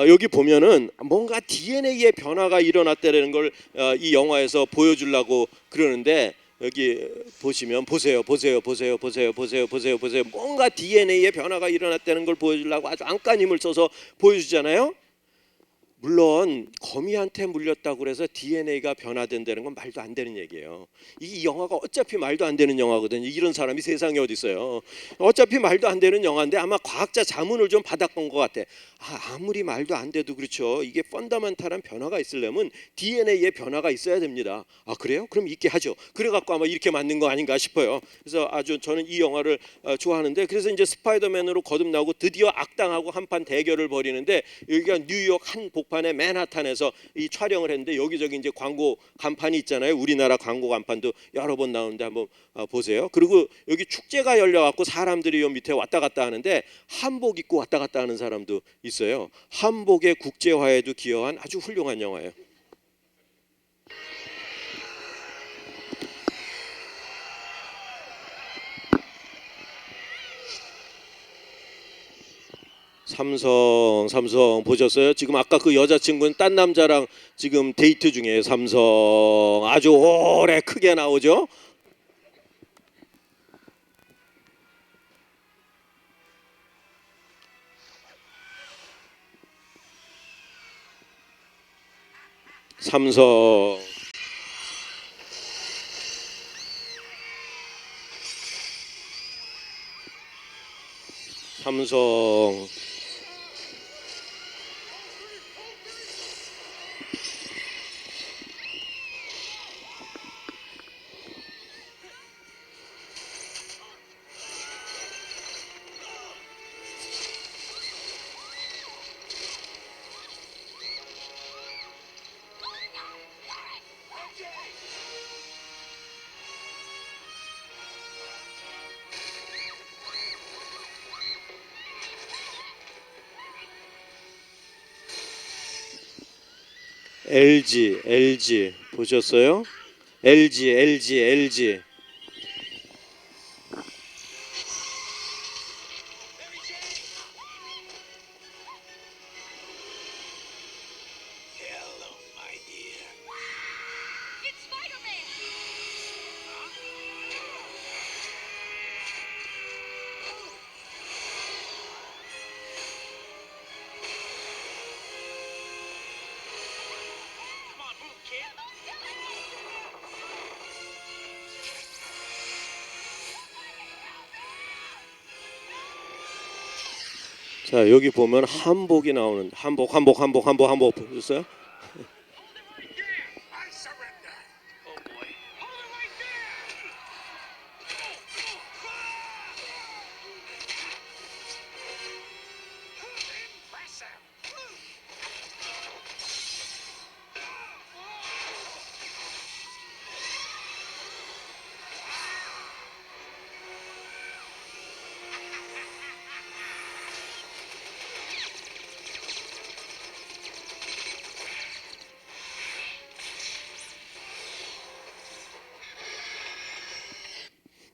여기 보면은 뭔가 DNA의 변화가 일어났다는 걸 이 영화에서 보여주려고 그러는데 여기 보시면 보세요. 뭔가 DNA의 변화가 일어났다는 걸 보여주려고 아주 안간힘을 써서 보여주잖아요. 물론 거미한테 물렸다고 그래서 DNA가 변화된다는 건 말도 안 되는 얘기예요. 이 영화가 어차피 말도 안 되는 영화거든요. 이런 사람이 세상에 어디 있어요. 어차피 말도 안 되는 영화인데 아마 과학자 자문을 좀 받았던 것 같아. 아무리 말도 안 돼도 그렇죠. 이게 펀더멘탈한 변화가 있으려면 DNA의 변화가 있어야 됩니다. 그래요? 그럼 있게 하죠. 그래갖고 아마 이렇게 만든 거 아닌가 싶어요. 그래서 아주 저는 이 영화를 좋아하는데 그래서 이제 스파이더맨으로 거듭나고 드디어 악당하고 한판 대결을 벌이는데 여기가 뉴욕 한 복판의 맨하탄에서 이 촬영을 했는데 여기저기 이제 광고 간판이 있잖아요. 우리나라 광고 간판도 여러 번 나오는데 한번 보세요. 그리고 여기 축제가 열려갖고 사람들이 요 밑에 왔다 갔다 하는데 한복 입고 왔다 갔다 하는 사람도 있어요. 한복의 국제화에도 기여한 아주 훌륭한 영화예요. 삼성 보셨어요? 지금 아까 그 여자친구는 딴 남자랑 지금 데이트 중이에요. 삼성 아주 오래 크게 나오죠. 삼성 삼성 LG 보셨어요? LG. It's Spider-Man! Come on, move, kid! 자, 여기 보면 한복이 나오는 한복 보셨어요? I surrender! Oh boy. Hold it right there! Impressive!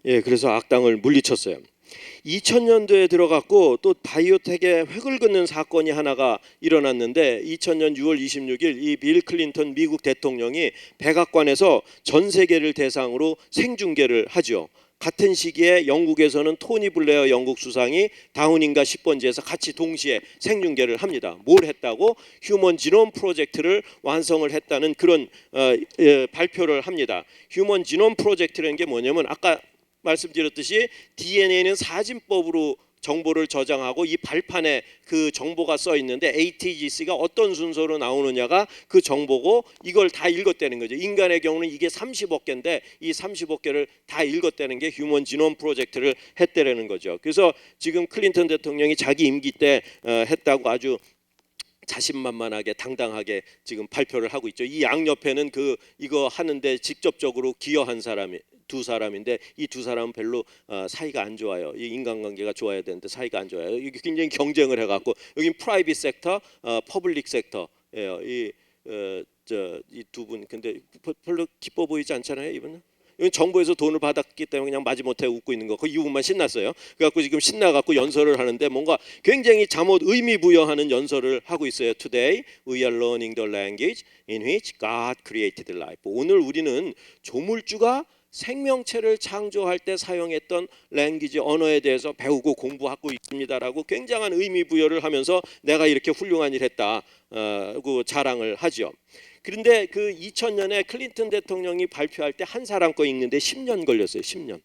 예, 그래서 악당을 물리쳤어요. 2000년도에 들어갔고 또 바이오텍에 획을 긋는 사건이 하나가 일어났는데 2000년 6월 26일 이 빌 클린턴 미국 대통령이 백악관에서 전 세계를 대상으로 생중계를 하죠. 같은 시기에 영국에서는 토니 블레어 영국 수상이 다우닝가 10번지에서 같이 동시에 생중계를 합니다. 뭘 했다고? 휴먼 지놈 프로젝트를 완성을 했다는 그런 발표를 합니다. 휴먼 지놈 프로젝트라는 게 뭐냐면 아까 말씀드렸듯이 DNA는 사진법으로 정보를 저장하고 이 발판에 그 정보가 써 있는데 ATGC가 어떤 순서로 나오느냐가 그 정보고 이걸 다 읽었다는 거죠. 인간의 경우는 이게 30억 개인데 이 30억 개를 다 읽었다는 게 휴먼 지놈 프로젝트를 했다는 거죠. 그래서 지금 클린턴 대통령이 자기 임기 때 했다고 아주 자신만만하게 당당하게 지금 발표를 하고 있죠. 이 양옆에는 그 이거 하는데 직접적으로 기여한 사람이 두 사람인데 이 두 사람은 별로 사이가 안 좋아요. 이 인간관계가 좋아야 되는데 사이가 안 좋아요. 이게 굉장히 경쟁을 해갖고 여긴 프라이빗 섹터, 퍼블릭 섹터예요. 이 두 분 근데 별로 기뻐 보이지 않잖아요, 이분은. 이건 정부에서 돈을 받았기 때문에 그냥 마지못해 웃고 있는 거. 그 이분만 신났어요. 그래갖고 지금 신나갖고 연설을 하는데 뭔가 굉장히 잠옷 의미 부여하는 연설을 하고 있어요. Today we are learning the language in which God created life. 오늘 우리는 조물주가 생명체를 창조할 때 사용했던 랭귀지 언어에 대해서 배우고 공부하고 있습니다라고 굉장한 의미 부여를 하면서 내가 이렇게 훌륭한 일 했다고 자랑을 하죠. 그런데 그 2000년에 클린턴 대통령이 발표할 때 한 사람 거 읽는데 10년 걸렸어요. 10년.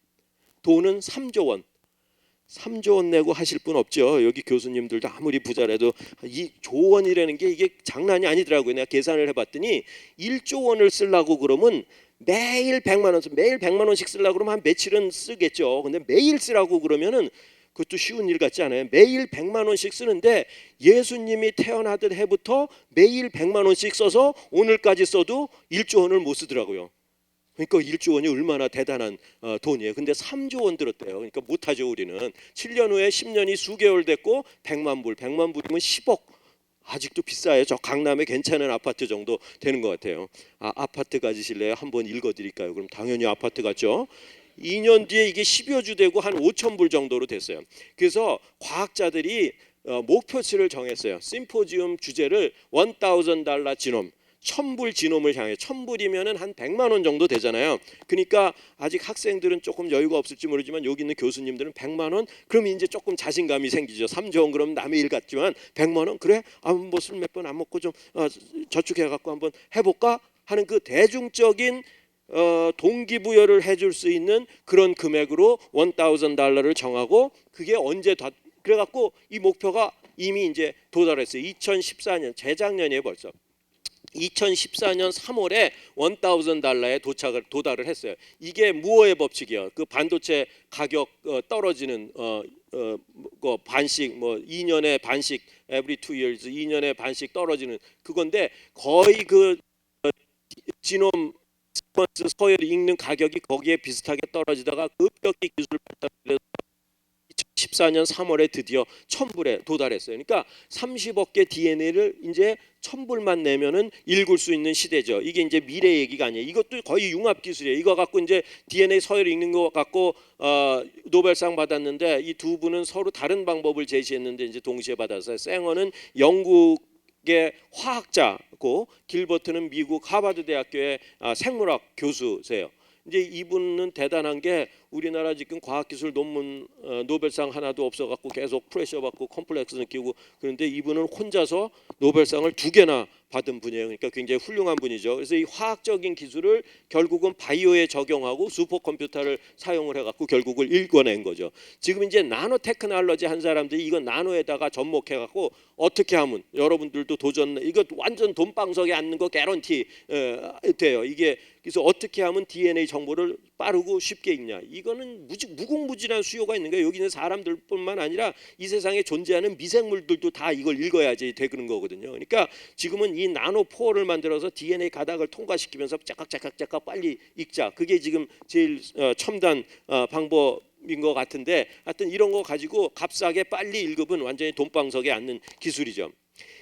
돈은 3조 원. 3조 원 내고 하실 분 없죠. 여기 교수님들도 아무리 부자라도 이 조원이라는 게 이게 장난이 아니더라고요. 내가 계산을 해봤더니 1조 원을 쓰려고 그러면 매일 100만 원, 매일 100만 원씩 쓰려고 그러면 한 며칠은 쓰겠죠. 근데 매일 쓰라고 그러면은 그것도 쉬운 일 같지 않아요. 매일 100만 원씩 쓰는데 예수님이 태어나던 해부터 매일 100만 원씩 써서 오늘까지 써도 1조 원을 못 쓰더라고요. 그러니까 1조 원이 얼마나 대단한 돈이에요. 근데 3조 원 들었대요. 그러니까 못하죠 우리는. 7년 후에 10년이 수개월 됐고 100만 불, 100만 불이면 10억. 아직도 비싸요. 저 강남에 괜찮은 아파트 정도 되는 것 같아요. 아파트 가지실래요? 한번 읽어드릴까요? 그럼 당연히 아파트 같죠. 2년 뒤에 이게 10여 주 되고 한 5천 불 정도로 됐어요. 그래서 과학자들이 목표치를 정했어요. 심포지움 주제를 $1,000 지놈. 1000불 지놈을 향해 1000불이면은 한 100만 원 정도 되잖아요. 그러니까 아직 학생들은 조금 여유가 없을지 모르지만 여기 있는 교수님들은 100만 원 그럼 이제 조금 자신감이 생기죠. 3조 원 그럼 남의 일 같지만 100만 원 그래? 뭐 술 몇 번 안 먹고 좀 저축해 갖고 한번 해볼까 하는 그 대중적인 동기부여를 해줄 수 있는 그런 금액으로 $1,000를 정하고 그게 언제 그래갖고 이 목표가 이미 이제 도달했어요. 2014년 재작년이에요 벌써. 2014년 3월에 $1,000에 도달을 했어요. 이게 무어의 법칙이요. 그 반도체 가격 떨어지는 거 반씩 뭐 2년에 반씩 every 2 years 2년에 반씩 떨어지는 그건데 거의 그 지놈 서열 읽는 가격이 거기에 비슷하게 떨어지다가 급격히 기술 발달해서 14년 3월에 드디어 1000불에 도달했어요. 그러니까 30억 개 DNA를 이제 1000불만 내면은 읽을 수 있는 시대죠. 이게 이제 미래 얘기가 아니에요. 이것도 거의 융합 기술이에요. 이거 갖고 이제 DNA 서열 읽는 거 갖고 노벨상 받았는데 이 두 분은 서로 다른 방법을 제시했는데 이제 동시에 받았어요. 생어는 영국의 화학자고 길버트는 미국 하버드 대학교의 생물학 교수세요. 이제 이분은 대단한 게 우리나라 지금 과학기술 논문 노벨상 하나도 없어갖고 계속 프레셔 받고 컴플렉스 느끼고 그런데 이분은 혼자서 노벨상을 2개나 받은 분이에요. 그러니까 굉장히 훌륭한 분이죠. 그래서 이 화학적인 기술을 결국은 바이오에 적용하고 슈퍼컴퓨터를 사용을 해갖고 결국을 읽어낸 거죠. 지금 이제 나노 테크놀로지 한 사람들이 이거 나노에다가 접목해갖고 어떻게 하면 여러분들도 도전 이거 완전 돈방석에 앉는 거 개런티 돼요. 이게 그래서 어떻게 하면 DNA 정보를 빠르고 쉽게 읽냐. 이거는 무궁무진한 수요가 있는 거예요. 여기 있는 사람들뿐만 아니라 이 세상에 존재하는 미생물들도 다 이걸 읽어야지 되는 거거든요. 그러니까 지금은 이 나노포를 만들어서 DNA 가닥을 통과시키면서 짝깍 빨리 읽자. 그게 지금 제일 첨단 방법인 것 같은데 하여튼 이런 거 가지고 값싸게 빨리 읽으면 완전히 돈방석에 앉는 기술이죠.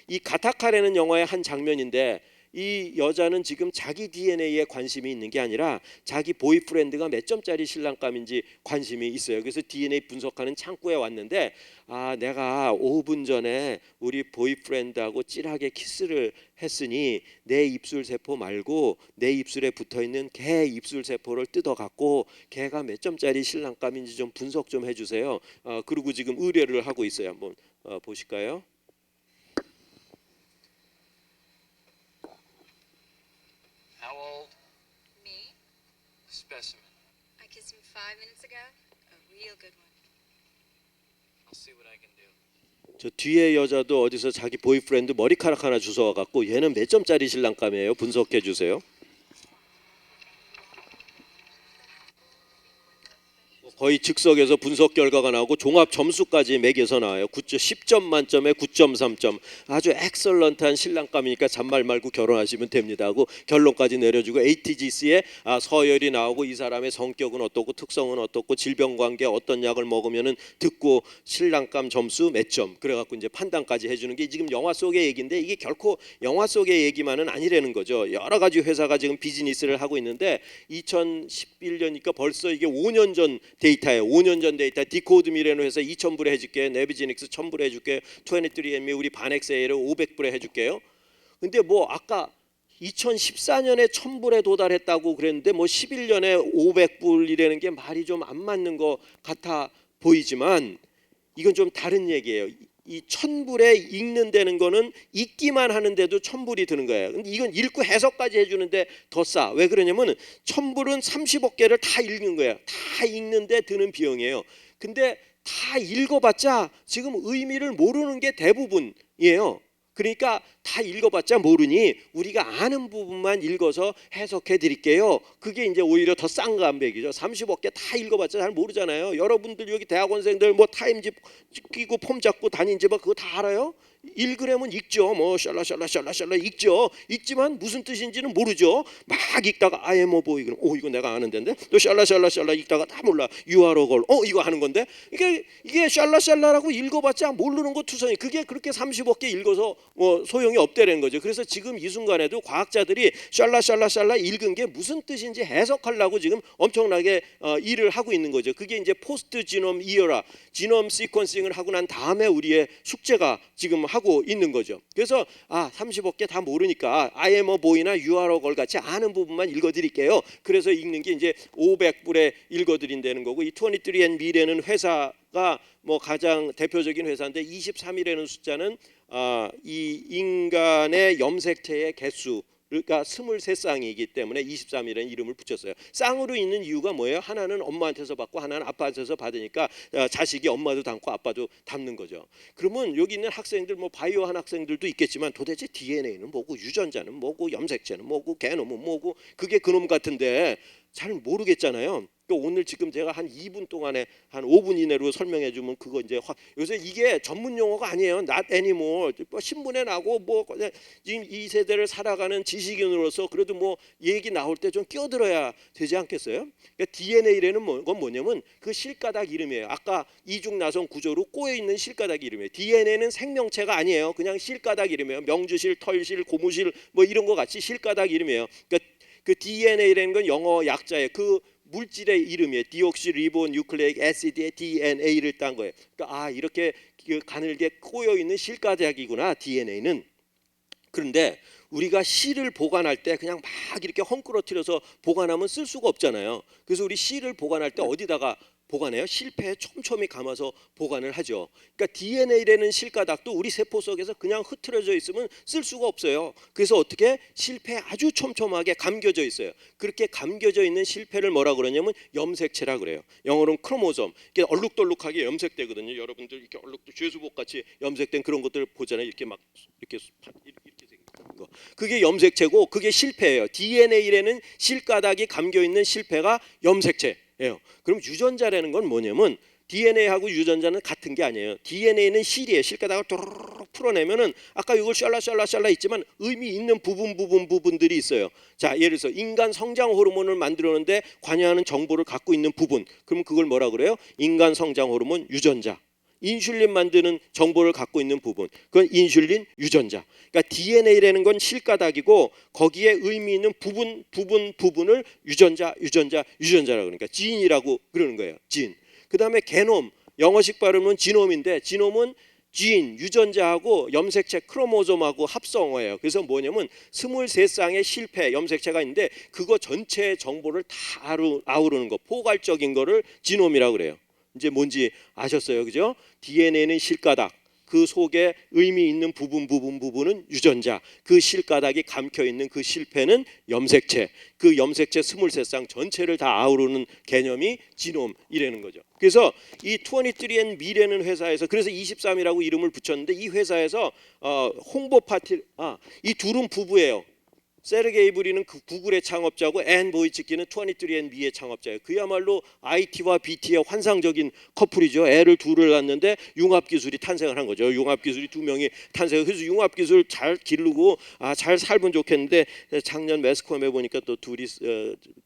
이 가타카라는 영화의 한 장면인데 이 여자는 지금 자기 DNA에 관심이 있는 게 아니라 자기 보이프렌드가 몇 점짜리 신랑감인지 관심이 있어요. 그래서 DNA 분석하는 창구에 왔는데 내가 5분 전에 우리 보이프렌드하고 찔하게 키스를 했으니 내 입술 세포 말고 내 입술에 붙어있는 걔 입술 세포를 뜯어갖고 걔가 몇 점짜리 신랑감인지 좀 분석 좀 해주세요. 그리고 지금 의뢰를 하고 있어요. 한번 보실까요? How old? Me? Specimen. I kissed him 5 minutes ago. A real good one. I'll see what I can do. 저 뒤에 여자도 어디서 자기 보이프렌드 머리카락 하나 주워 갖고 얘는 몇 점짜리 신랑감이에요? 분석해 주세요. 거의 즉석에서 분석 결과가 나오고 종합 점수까지 매겨서 나와요. 10점 만점에 9.3점. 아주 엑설런트한 신랑감이니까 잔말 말고 결혼하시면 됩니다 하고 결론까지 내려주고 ATGC에 서열이 나오고 이 사람의 성격은 어떻고 특성은 어떻고 질병 관계 어떤 약을 먹으면은 듣고 신랑감 점수 몇 점. 그래갖고 이제 판단까지 해주는 게 지금 영화 속의 얘기인데 이게 결코 영화 속의 얘기만은 아니라는 거죠. 여러 가지 회사가 지금 비즈니스를 하고 있는데 2011년이니까 벌써 이게 5년 전 데이터예요. 5년 전 데이터. 디코드 미래노 회사 2,000불에 해줄게. 네비지닉스 1,000불에 해줄게. 23andMe 우리 반엑세이를 500불에 해줄게요. 근데 뭐 아까 2014년에 1,000불에 도달했다고 그랬는데 뭐 11년에 500불이라는 게 말이 좀 안 맞는 것 같아 보이지만 이건 좀 다른 얘기예요. 이 1,000불에 읽는다는 거는 읽기만 하는데도 1,000불이 드는 거예요. 근데 이건 읽고 해석까지 해주는데 더 싸. 왜 그러냐면 1,000불은 30억 개를 다 읽는 거예요. 다 읽는데 드는 비용이에요. 근데 다 읽어봤자 지금 의미를 모르는 게 대부분이에요. 그러니까 다 읽어봤자 모르니 우리가 아는 부분만 읽어서 해석해 드릴게요. 그게 이제 오히려 더 싼 감백이죠. 30억 개 다 읽어봤자 잘 모르잖아요. 여러분들 여기 대학원생들 뭐 타임집 끼고 폼 잡고 다닌 집 그거 다 알아요? 읽으려면 읽죠. 뭐 샬라샬라 읽죠. 읽지만 무슨 뜻인지는 모르죠. 막 읽다가 I am a boy 그럼 이거 내가 아는 데인데 또 샬라샬라 읽다가 다 몰라. You are a girl. 이거 하는 건데 이게 샬라샬라라고 읽어봤자 모르는 거 투성이. 그게 그렇게 30억 개 읽어서 뭐 소용이 없다는 거죠. 그래서 지금 이 순간에도 과학자들이 샬라샬라 읽은 게 무슨 뜻인지 해석하려고 지금 엄청나게 일을 하고 있는 거죠. 그게 이제 포스트 지놈 이어라 지놈 시퀀싱을 하고 난 다음에 우리의 숙제가 지금 하고 있는 거죠. 그래서 30억 개 다 모르니까 I am a boy나 you are a girl 같이 아는 부분만 읽어드릴게요. 그래서 읽는 게 이제 500불에 읽어드린다는 거고 이 23andMe라는 회사가 뭐 가장 대표적인 회사인데 23이라는 숫자는 이 인간의 염색체의 개수 그러니까 23쌍이기 때문에 23이라는 이름을 붙였어요. 쌍으로 있는 이유가 뭐예요? 하나는 엄마한테서 받고 하나는 아빠한테서 받으니까 자식이 엄마도 닮고 아빠도 닮는 거죠. 그러면 여기 있는 학생들 뭐 바이오한 학생들도 있겠지만 도대체 DNA는 뭐고 유전자는 뭐고 염색체는 뭐고 게놈은 뭐고 그게 그놈 같은데 잘 모르겠잖아요. 그러니까 오늘 지금 제가 한 2분 동안에 한 5분 이내로 설명해 주면 그거 이제 요새 이게 전문 용어가 아니에요. not anymore. 뭐 신문에 나고 뭐 지금 이 세대를 살아가는 지식인으로서 그래도 뭐 얘기 나올 때 좀 끼어들어야 되지 않겠어요? 그러니까 DNA라는 건 뭐냐면 그 실가닥 이름이에요. 아까 이중나선 구조로 꼬여 있는 실가닥 이름이에요. DNA는 생명체가 아니에요. 그냥 실가닥 이름이에요. 명주실, 털실, 고무실 뭐 이런 거 같이 실가닥 이름이에요. 그러니까 그 DNA라는 건 영어 약자예요. 그 물질의 이름이에요. 디옥시리보 뉴클레익 애시드의 DNA를 딴 거예요. 그러니까 이렇게 가늘게 꼬여 있는 실가닥이구나 DNA는. 그런데 우리가 씨를 보관할 때 그냥 막 이렇게 헝클어뜨려서 보관하면 쓸 수가 없잖아요. 그래서 우리 씨를 보관할 때 어디다가 보관해요? 실패에 촘촘히 감아서 보관을 하죠. 그러니까 DNA라는 실가닥도 우리 세포 속에서 그냥 흐트러져 있으면 쓸 수가 없어요. 그래서 어떻게 실패에 아주 촘촘하게 감겨져 있어요. 그렇게 감겨져 있는 실패를 뭐라 그러냐면 염색체라 그래요. 영어로는 크로모솜. 이렇게 얼룩덜룩하게 염색되거든요. 여러분들 이렇게 죄수복 같이 염색된 그런 것들 보잖아요. 이렇게 막 이렇게 생긴 거. 그게 염색체고 그게 실패예요. DNA라는 실가닥이 감겨 있는 실패가 염색체. 예요. 그럼 유전자라는 건 뭐냐면 DNA하고 유전자는 같은 게 아니에요. DNA는 실이에요. 실가닥을 도로록 풀어내면은 아까 이걸 샬라 있지만 의미 있는 부분들이 있어요. 자, 예를 들어서 인간 성장 호르몬을 만들어내는데 관여하는 정보를 갖고 있는 부분. 그럼 그걸 뭐라 그래요? 인간 성장 호르몬 유전자. 인슐린 만드는 정보를 갖고 있는 부분, 그건 인슐린 유전자. 그러니까 DNA라는 건 실가닥이고 거기에 의미 있는 부분을 유전자라고 그러니까 진이라고 그러는 거예요. 진. 그다음에 게놈, 영어식 발음은 지놈인데 지놈은 진, 유전자하고 염색체 크로모솜하고 합성어예요. 그래서 뭐냐면 23쌍의 실패 염색체가 있는데 그거 전체의 정보를 다 아우르는 거, 포괄적인 거를 지놈이라고 그래요. 이제 뭔지 아셨어요, 그죠? DNA는 실가닥, 그 속에 의미 있는 부분은 유전자, 그 실가닥이 감겨 있는 그 실패는 염색체, 그 염색체 23쌍 전체를 다 아우르는 개념이 지놈이라는 거죠. 그래서 이 23andme라는 회사에서 그래서 23이라고 이름을 붙였는데 이 회사에서 홍보 파티, 이 둘은 부부예요. 세르게이 브린은 그 구글의 창업자고 앤 보이츠키는 23andme의 창업자예요. 그야말로 IT와 BT의 환상적인 커플이죠. 애를 둘을 낳는데 융합 기술이 탄생을 한 거죠. 융합 기술이 두 명이 탄생을. 그래서 융합 기술 잘 기르고 잘 살면 좋겠는데 작년 매스컴에 보니까 또 둘이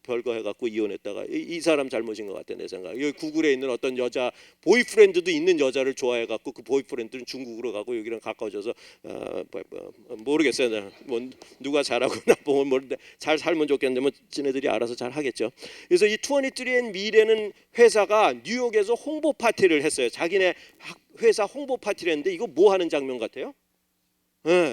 별거 해갖고 이혼했다가 이 사람 잘못인 것 같아 내 생각. 여기 구글에 있는 어떤 여자 보이프렌드도 있는 여자를 좋아해갖고 그 보이프렌드는 중국으로 가고 여기랑 가까워져서 모르겠어요. 뭐 누가 잘하고 나쁘면 모르는데 잘 살면 좋겠는데 뭐 지네들이 알아서 잘 하겠죠. 그래서 이 23andme라는 회사가 뉴욕에서 홍보 파티를 했어요. 자기네 회사 홍보 파티를 했는데 이거 뭐 하는 장면 같아요?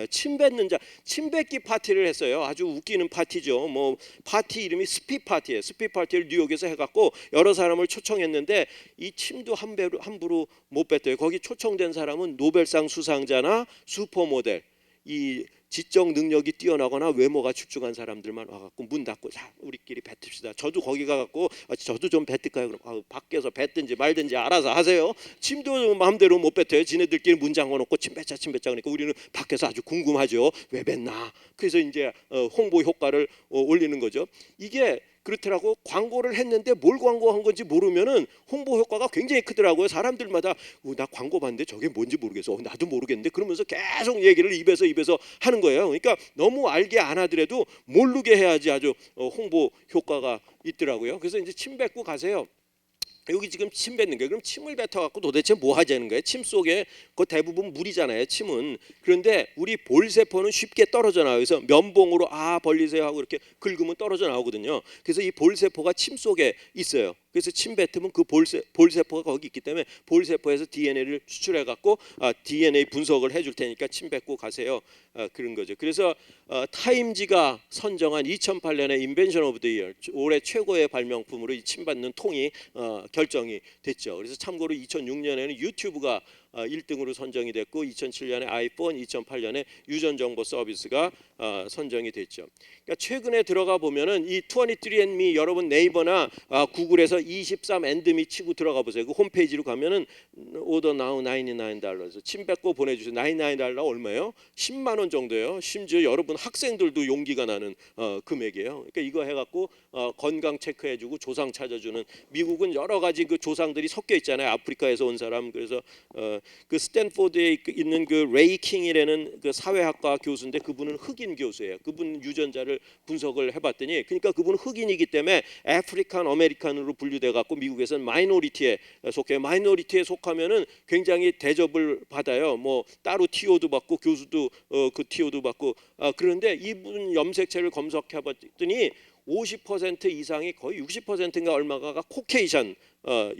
침 뱉기 파티를 했어요. 아주 웃기는 파티죠. 뭐 파티 이름이 스피 파티예요. 스피 파티를 뉴욕에서 해갖고 여러 사람을 초청했는데 이 침도 함부로 못 뱉어요. 거기 초청된 사람은 노벨상 수상자나 슈퍼모델, 이 지적 능력이 뛰어나거나 외모가 출중한 사람들만 와갖고 문 닫고 자 우리끼리 뱉읍시다. 저도 거기 가갖고 저도 좀 뱉을까요? 그럼 밖에서 뱉든지 말든지 알아서 하세요. 침도 마음대로 못 뱉어요. 지네들끼리 문 잠궈놓고 침 뱉자 그러니까 우리는 밖에서 아주 궁금하죠. 왜 뱉나? 그래서 이제 홍보 효과를 올리는 거죠. 이게 그렇더라고. 광고를 했는데 뭘 광고한 건지 모르면은 홍보 효과가 굉장히 크더라고요. 사람들마다 나 광고 봤는데 저게 뭔지 모르겠어. 나도 모르겠는데 그러면서 계속 얘기를 입에서 하는 거예요. 그러니까 너무 알게 안 하더라도 모르게 해야지 아주 홍보 효과가 있더라고요. 그래서 이제 침 뱉고 가세요. 여기 지금 침 뱉는 거예요. 그럼 침을 뱉어갖고 도대체 뭐 하자는 거예요? 침 속에 그 대부분 물이잖아요. 침은. 그런데 우리 볼세포는 쉽게 떨어져 나와요. 그래서 면봉으로 벌리세요 하고 이렇게 긁으면 떨어져 나오거든요. 그래서 이 볼세포가 침 속에 있어요. 그래서 침 뱉으면 그 볼세포가 거기 있기 때문에 볼세포에서 DNA를 추출해갖고 DNA 분석을 해줄 테니까 침 뱉고 가세요. 그런 거죠. 그래서 타임지가 선정한 2008년에 인벤션 오브 더 이어 올해 최고의 발명품으로 이 침 받는 통이 결정이 됐죠. 그래서 참고로 2006년에는 유튜브가 1등으로 선정이 됐고 2007년에 아이폰, 2008년에 유전 정보 서비스가 선정이 됐죠. 그러니까 최근에 들어가 보면은 이 23andMe 여러분 네이버나 구글에서 23andMe 치고 들어가 보세요. 그 홈페이지로 가면은 오더 나우 $99. 침 뱉고 보내주세요. $99 얼마예요? 10만 원 정도예요. 심지어 여러분 학생들도 용기가 나는 금액이에요. 그러니까 이거 해갖고 건강 체크해주고 조상 찾아주는, 미국은 여러 가지 그 조상들이 섞여 있잖아요. 아프리카에서 온 사람. 그래서 그 스탠포드에 있는 그 레이 킹이라는 그 사회학과 교수인데 그분은 흑인 교수예요. 그분 유전자를 분석을 해봤더니 그러니까 그분은 흑인이기 때문에 아프리칸 아메리칸으로 분류돼 갖고 미국에서는 마이너리티에 속해. 마이너리티에 속하면은 굉장히 대접을 받아요. 뭐 따로 TO도 받고 교수도 그 TO도 받고. 그런데 이분 염색체를 검색해봤더니 50% 이상이 거의 60%인가 얼마가 코케이션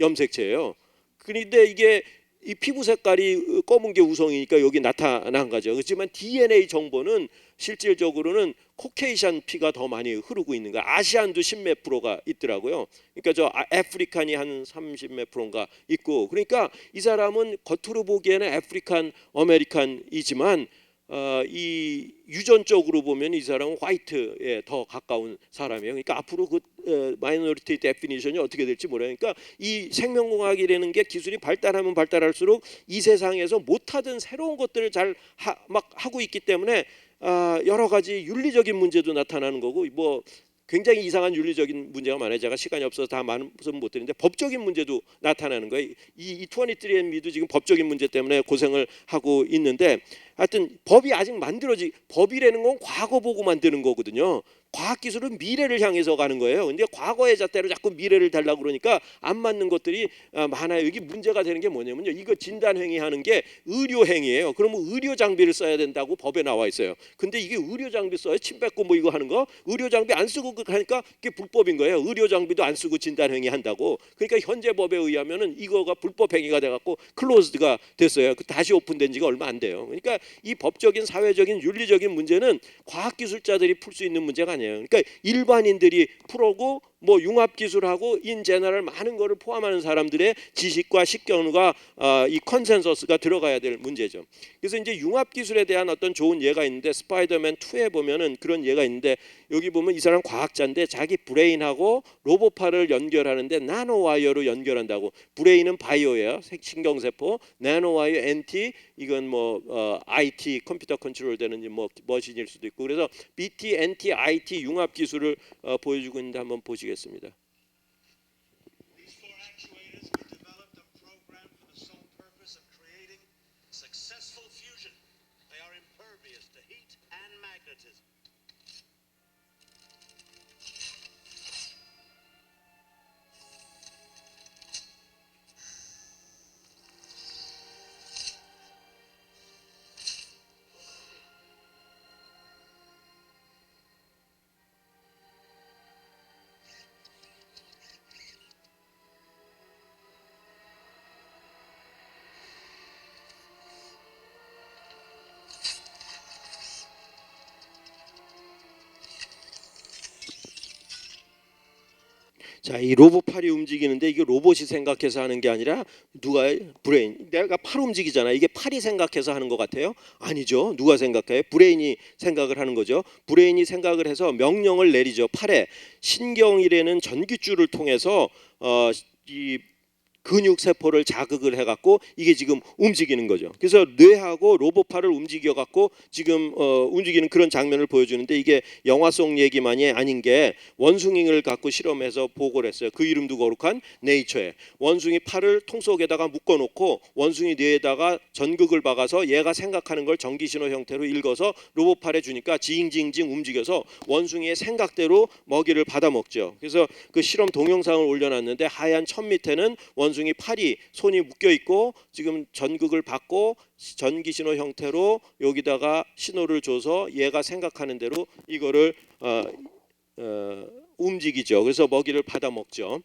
염색체예요. 그런데 이게 이 피부 색깔이 검은 게 우성이니까 여기 나타난 거죠. 그렇지만 DNA 정보는 실질적으로는 코케이션 피가 더 많이 흐르고 있는 거야. 아시안도 10몇 프로가 있더라고요. 그러니까 저 아프리칸이 한 30몇 프로인가 있고. 그러니까 이 사람은 겉으로 보기에는 아프리칸 아메리칸이지만 이 유전적으로 보면 이 사람은 화이트에 더 가까운 사람이에요. 그러니까 앞으로 그 마이너리티 데피니션이 어떻게 될지 몰라요. 그러니까 이 생명공학이라는 게 기술이 발달하면 발달할수록 이 세상에서 못하던 새로운 것들을 잘 막 하고 있기 때문에 여러 가지 윤리적인 문제도 나타나는 거고, 뭐 굉장히 이상한 윤리적인 문제가 많아요. 제가 시간이 없어서 다 말씀 못 드리는데 법적인 문제도 나타나는 거예요. 이 23andMe도 지금 법적인 문제 때문에 고생을 하고 있는데, 하여튼 법이 아직 법이라는 건 과거 보고 만드는 거거든요. 과학기술은 미래를 향해서 가는 거예요. 근데 과거의 잣대로 자꾸 미래를 달라고 그러니까 안 맞는 것들이 많아요. 여기 문제가 되는 게 뭐냐면요, 이거 진단행위 하는 게 의료행위예요. 그러면 의료 장비를 써야 된다고 법에 나와 있어요. 근데 이게 의료 장비 써요? 침 뱉고 뭐 이거 하는 거? 의료 장비 안 쓰고 하니까 그게 불법인 거예요. 의료 장비도 안 쓰고 진단행위 한다고. 그러니까 현재 법에 의하면은 이거가 불법 행위가 돼갖고 클로즈드가 됐어요. 다시 오픈된 지가 얼마 안 돼요. 그러니까 이 법적인 사회적인 윤리적인 문제는 과학기술자들이 풀 수 있는 문제가 아니에요. 그러니까 일반인들이 풀어고 뭐 융합기술하고 인제너럴 많은 거를 포함하는 사람들의 지식과 식견과 이 컨센서스가 들어가야 될 문제죠. 그래서 이제 융합기술에 대한 어떤 좋은 예가 있는데, 스파이더맨 2에 보면은 그런 예가 있는데, 여기 보면 이 사람 과학자인데 자기 브레인하고 로봇팔을 연결하는데 나노와이어로 연결한다고. 브레인은 바이오예요, 신경세포. 나노와이어 NT, 이건 뭐 IT 컴퓨터 컨트롤 되는 뭐 머신일 수도 있고. 그래서 BT, NT, IT 융합 기술을 보여주고 있는데 한번 보시겠습니다. These four actuators were developed and programmed for the sole purpose of creating successful fusion. They are impervious to heat and magnetism. 자, 이 로봇팔이 움직이는데 이게 로봇이 생각해서 하는 게 아니라 누가 브레인, 내가 팔 움직이잖아. 이게 팔이 생각해서 하는 것 같아요? 아니죠. 누가 생각해요? 브레인이 생각을 하는 거죠. 브레인이 생각을 해서 명령을 내리죠. 팔에 신경이라는 전기줄을 통해서 이 근육 세포를 자극을 해갖고 이게 지금 움직이는 거죠. 그래서 뇌하고 로봇팔을 움직여갖고 지금 움직이는 그런 장면을 보여주는데, 이게 영화 속 얘기만이 아닌 게 원숭이를 갖고 실험해서 보고를 했어요. 그 이름도 거룩한 네이처에. 원숭이 팔을 통 속에다가 묶어놓고 원숭이 뇌에다가 전극을 박아서 얘가 생각하는 걸 전기신호 형태로 읽어서 로봇팔에 주니까 징징징 움직여서 원숭이의 생각대로 먹이를 받아 먹죠. 그래서 그 실험 동영상을 올려놨는데, 하얀 천 밑에는 원숭이 팔이 손이 묶여 있고 지금 전극을 받고 전기 신호 형태로 여기다가 신호를 줘서 얘가 생각하는 대로 이거를 움직이죠. 그래서 먹이를 받아 먹죠.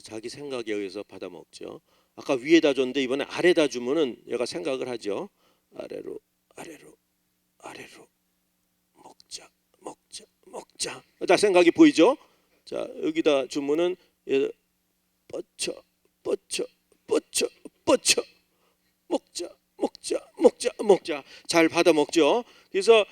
자기 생각에 의해서 받아 먹죠. 아까 위에다 줬는데 이번에 아래다 주면은 얘가 생각을 하죠. 아래로 아래로 아래로 먹자 먹자 먹자. 다 생각이 보이죠? 자, 여기다 주면은 뻗쳐 뻗쳐 뻗쳐 뻗쳐 먹자 잘 받아 먹죠. 그래서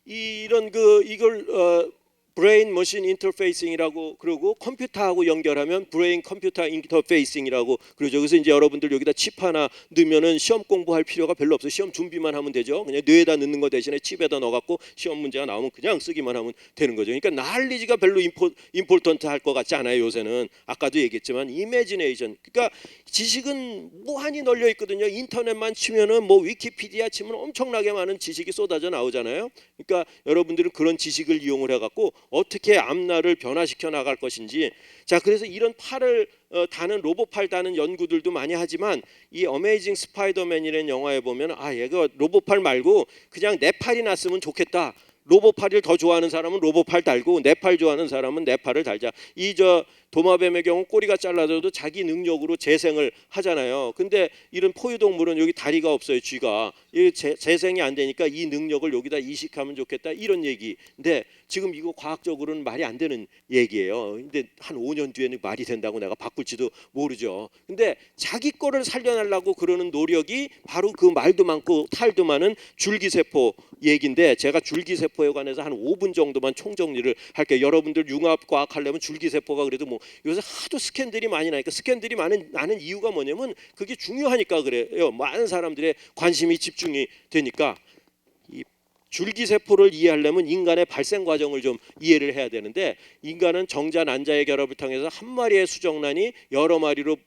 이런 이걸 브레인 머신 인터페이싱이라고 그러고 컴퓨터하고 연결하면 브레인 컴퓨터 인터페이싱이라고 그러죠. 그래서 이제 여러분들 여기다 칩 하나 넣으면은 시험 공부할 필요가 별로 없어요. 시험 준비만 하면 되죠. 그냥 뇌에다 넣는 거 대신에 칩에다 넣어갖고 시험 문제가 나오면 그냥 쓰기만 하면 되는 거죠. 그러니까 난리지가 별로 임포턴트 할 것 같지 않아요. 요새는 아까도 얘기했지만 이매지네이션. 그러니까 지식은 무한히 널려 있거든요. 인터넷만 치면은 뭐 위키피디아 치면 엄청나게 많은 지식이 쏟아져 나오잖아요. 그러니까 여러분들은 그런 지식을 이용을 해갖고 어떻게 앞날을 변화시켜 나갈 것인지. 자, 그래서 이런 팔을 다는 로봇 팔 다는 연구들도 많이 하지만 이 어메이징 스파이더맨이라는 영화에 보면 얘가 로봇 팔 말고 그냥 내 팔이 났으면 좋겠다. 로봇 팔을 더 좋아하는 사람은 로봇 팔 달고 내 팔 좋아하는 사람은 내 팔을 달자. 도마뱀의 경우 꼬리가 잘라져도 자기 능력으로 재생을 하잖아요. 근데 이런 포유동물은 여기 다리가 없어요. 쥐가 재생이 안 되니까 이 능력을 여기다 이식하면 좋겠다 이런 얘기인데 지금 이거 과학적으로는 말이 안 되는 얘기예요. 근데 한 5년 뒤에는 말이 된다고 내가 바꿀지도 모르죠. 근데 자기 거를 살려내려고 그러는 노력이 바로 그 말도 많고 탈도 많은 줄기세포 얘기인데 제가 줄기세포에 관해서 한 5분 정도만 총정리를 할게요. 여러분들 융합과학 하려면 줄기세포가 그래도 뭐 요새 하도 스캔들이 많이 나니까 스캔들이 나는 이유가 뭐냐면 그게 중요하니까 그래요. 많은 사람들의 관심이 집중이 되니까. 이 줄기세포를 이해하려면 인간의 발생 과정을 좀 이해를 해야 되는데 인간은 정자 난자의 결합을 통해서 한 마리의 수정란이 여러 마리로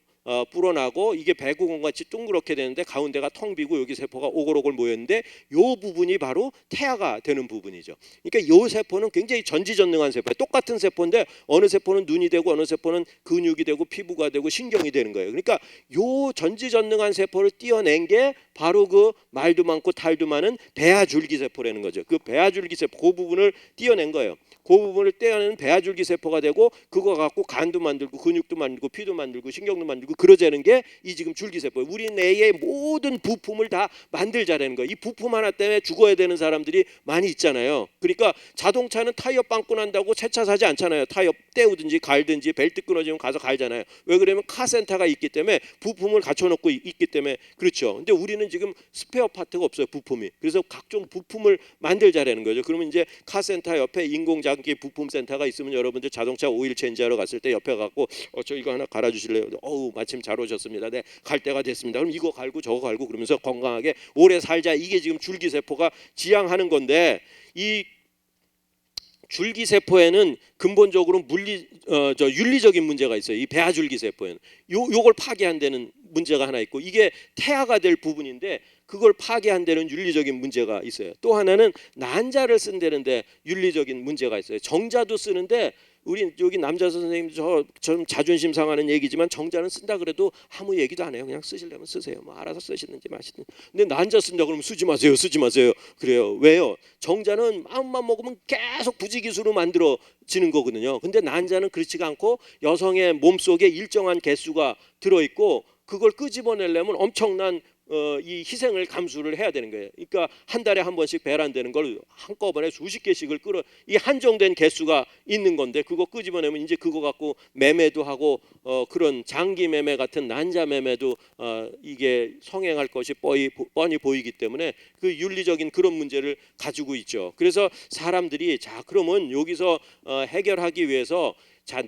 불어나고 이게 배구공같이 둥그렇게 되는데 가운데가 텅 비고 여기 세포가 오골오골 모였는데 요 부분이 바로 태아가 되는 부분이죠. 그러니까 요 세포는 굉장히 전지전능한 세포예요. 똑같은 세포인데 어느 세포는 눈이 되고 어느 세포는 근육이 되고 피부가 되고 신경이 되는 거예요. 그러니까 요 전지전능한 세포를 띄어낸 게 바로 그 말도 많고 탈도 많은 배아줄기세포라는 거죠. 그 배아줄기세포 그 부분을 띄어낸 거예요. 그 부분을 떼어내는 배아줄기세포가 되고 그거 갖고 간도 만들고 근육도 만들고 피도 만들고 신경도 만들고 그러자는 게 이 지금 줄기세포예요. 우리 뇌의 모든 부품을 다 만들자라는 거예요. 이 부품 하나 때문에 죽어야 되는 사람들이 많이 있잖아요. 그러니까 자동차는 타이어 빵꾸 난다고 새 차 사지 않잖아요. 타이어 떼우든지 갈든지 벨트 끊어지면 가서 갈잖아요. 왜 그러면 카센터가 있기 때문에 부품을 갖춰놓고 있기 때문에 그렇죠. 근데 우리는 지금 스페어 파트가 없어요. 부품이. 그래서 각종 부품을 만들자라는 거죠. 그러면 이제 카센터 옆에 인공장기 부품 센터가 있으면 여러분들 자동차 오일 체인지하러 갔을 때 옆에 갖고 저 이거 하나 갈아주실래요? 마침 잘 오셨습니다. 네, 갈 때가 됐습니다. 그럼 이거 갈고 저거 갈고 그러면서 건강하게 오래 살자. 이게 지금 줄기세포가 지향하는 건데 이 줄기세포에는 근본적으로 윤리적인 문제가 있어요. 이 배아줄기세포에는 요걸 파괴한다는 문제가 하나 있고 이게 태아가 될 부분인데 그걸 파괴한다는 윤리적인 문제가 있어요. 또 하나는 난자를 쓴다는데 윤리적인 문제가 있어요. 정자도 쓰는데 우리 여기 남자 선생님 좀 자존심 상하는 얘기지만 정자는 쓴다 그래도 아무 얘기도 안 해요. 그냥 쓰시려면 쓰세요. 뭐 알아서 쓰시든지 마시든지. 근데 난자 쓴다 그러면 쓰지 마세요. 그래요. 왜요? 정자는 마음만 먹으면 계속 부지기수로 만들어지는 거거든요. 근데 난자는 그렇지가 않고 여성의 몸속에 일정한 개수가 들어있고 그걸 끄집어내려면 엄청난 이 희생을 감수를 해야 되는 거예요. 그러니까 한 달에 한 번씩 배란되는 걸 한꺼번에 수십 개씩을 이 한정된 개수가 있는 건데 그거 끄집어내면 이제 그거 갖고 매매도 하고 그런 장기 매매 같은 난자 매매도 이게 성행할 것이 뻔히 보이기 때문에 그 윤리적인 그런 문제를 가지고 있죠. 그래서 사람들이 자 그러면 여기서 해결하기 위해서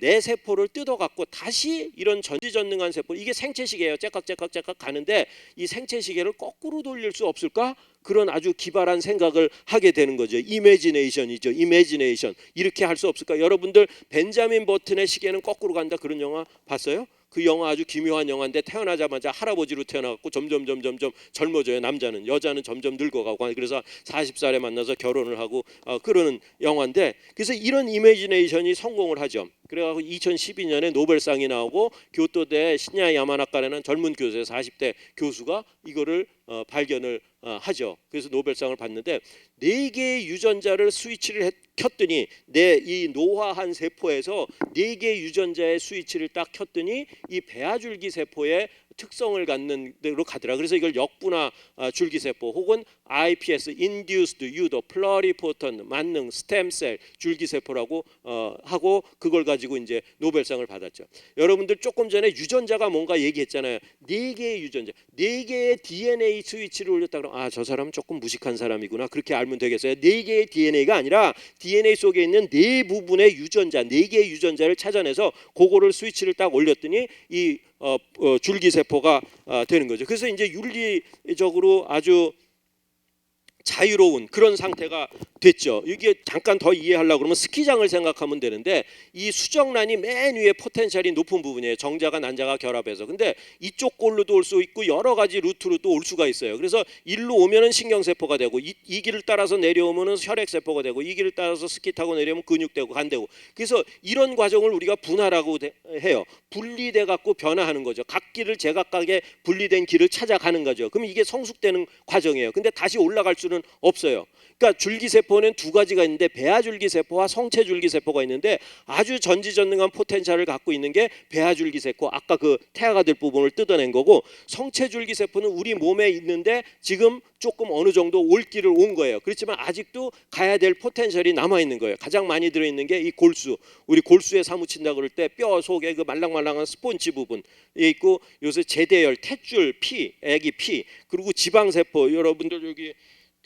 내 세포를 뜯어갖고 다시 이런 전지전능한 세포 이게 생체시계예요. 째깍째깍 가는데 이 생체시계를 거꾸로 돌릴 수 없을까? 그런 아주 기발한 생각을 하게 되는 거죠. 이매지네이션이죠. 이매지네이션. 이렇게 할 수 없을까? 여러분들 벤자민 버튼의 시계는 거꾸로 간다 그런 영화 봤어요? 그 영화 아주 기묘한 영화인데 태어나자마자 할아버지로 태어나갖고 점점 젊어져요. 남자는. 여자는 점점 늙어가고 그래서 40살에 만나서 결혼을 하고 그러는 영화인데 그래서 이런 이매지네이션이 성공을 하죠. 그래가지고 2012년에 노벨상이 나오고 교토대 신야 야마나카라는 젊은 교수예요. 40대 교수가 이거를 발견을 하죠. 그래서 노벨상을 받는데 4개의 유전자를 스위치를 켰더니 내 이 노화한 세포에서 4개의 유전자의 스위치를 딱 켰더니 이 배아줄기 세포의 특성을 갖는 대로 가더라. 그래서 이걸 역분화 줄기세포 혹은 iPS (Induced Udo Pluripotent) 만능 스템셀 줄기세포라고 하고 그걸 가지고 이제 노벨상을 받았죠. 여러분들 조금 전에 유전자가 뭔가 얘기했잖아요. 4개의 유전자, 4개의 DNA 스위치를 올렸다 그러면 아, 저 사람은 조금 무식한 사람이구나 그렇게 알면 되겠어요. 4개의 DNA가 아니라 DNA 속에 있는 4부분의 유전자, 4개의 유전자를 찾아내서 그거를 스위치를 딱 올렸더니 이 줄기세포가 되는 거죠. 그래서 이제 윤리적으로 아주 자유로운 그런 상태가 됐죠. 이게 잠깐 더 이해하려고 그러면 스키장을 생각하면 되는데 이 수정란이 맨 위에 포텐셜이 높은 부분이에요. 정자가 난자가 결합해서. 근데 이쪽 골로도 올 수 있고 여러 가지 루트로 또 올 수가 있어요. 그래서 일로 오면은 신경세포가 되고 이 길을 따라서 내려오면은 혈액세포가 되고 이 길을 따라서 스키 타고 내려오면 근육되고 간되고. 그래서 이런 과정을 우리가 분할하고 해요. 분리돼 갖고 변화하는 거죠. 각 길을 제각각의 분리된 길을 찾아가는 거죠. 그럼 이게 성숙되는 과정이에요. 근데 다시 올라갈 수는 없어요. 그러니까 줄기세포는 두 가지가 있는데 배아줄기세포와 성체줄기세포가 있는데 아주 전지전능한 포텐셜을 갖고 있는 게 배아줄기세포, 아까 그 태아가 될 부분을 뜯어낸 거고, 성체줄기세포는 우리 몸에 있는데 지금 조금 어느 정도 올 길을 온 거예요. 그렇지만 아직도 가야 될 포텐셜이 남아 있는 거예요. 가장 많이 들어있는 게 이 골수, 우리 골수에 사무친다 그럴 때 뼈 속에 그 말랑말랑한 스폰지 부분에 있고, 요새 제대열, 탯줄, 피, 애기 피, 그리고 지방세포. 여러분들 여기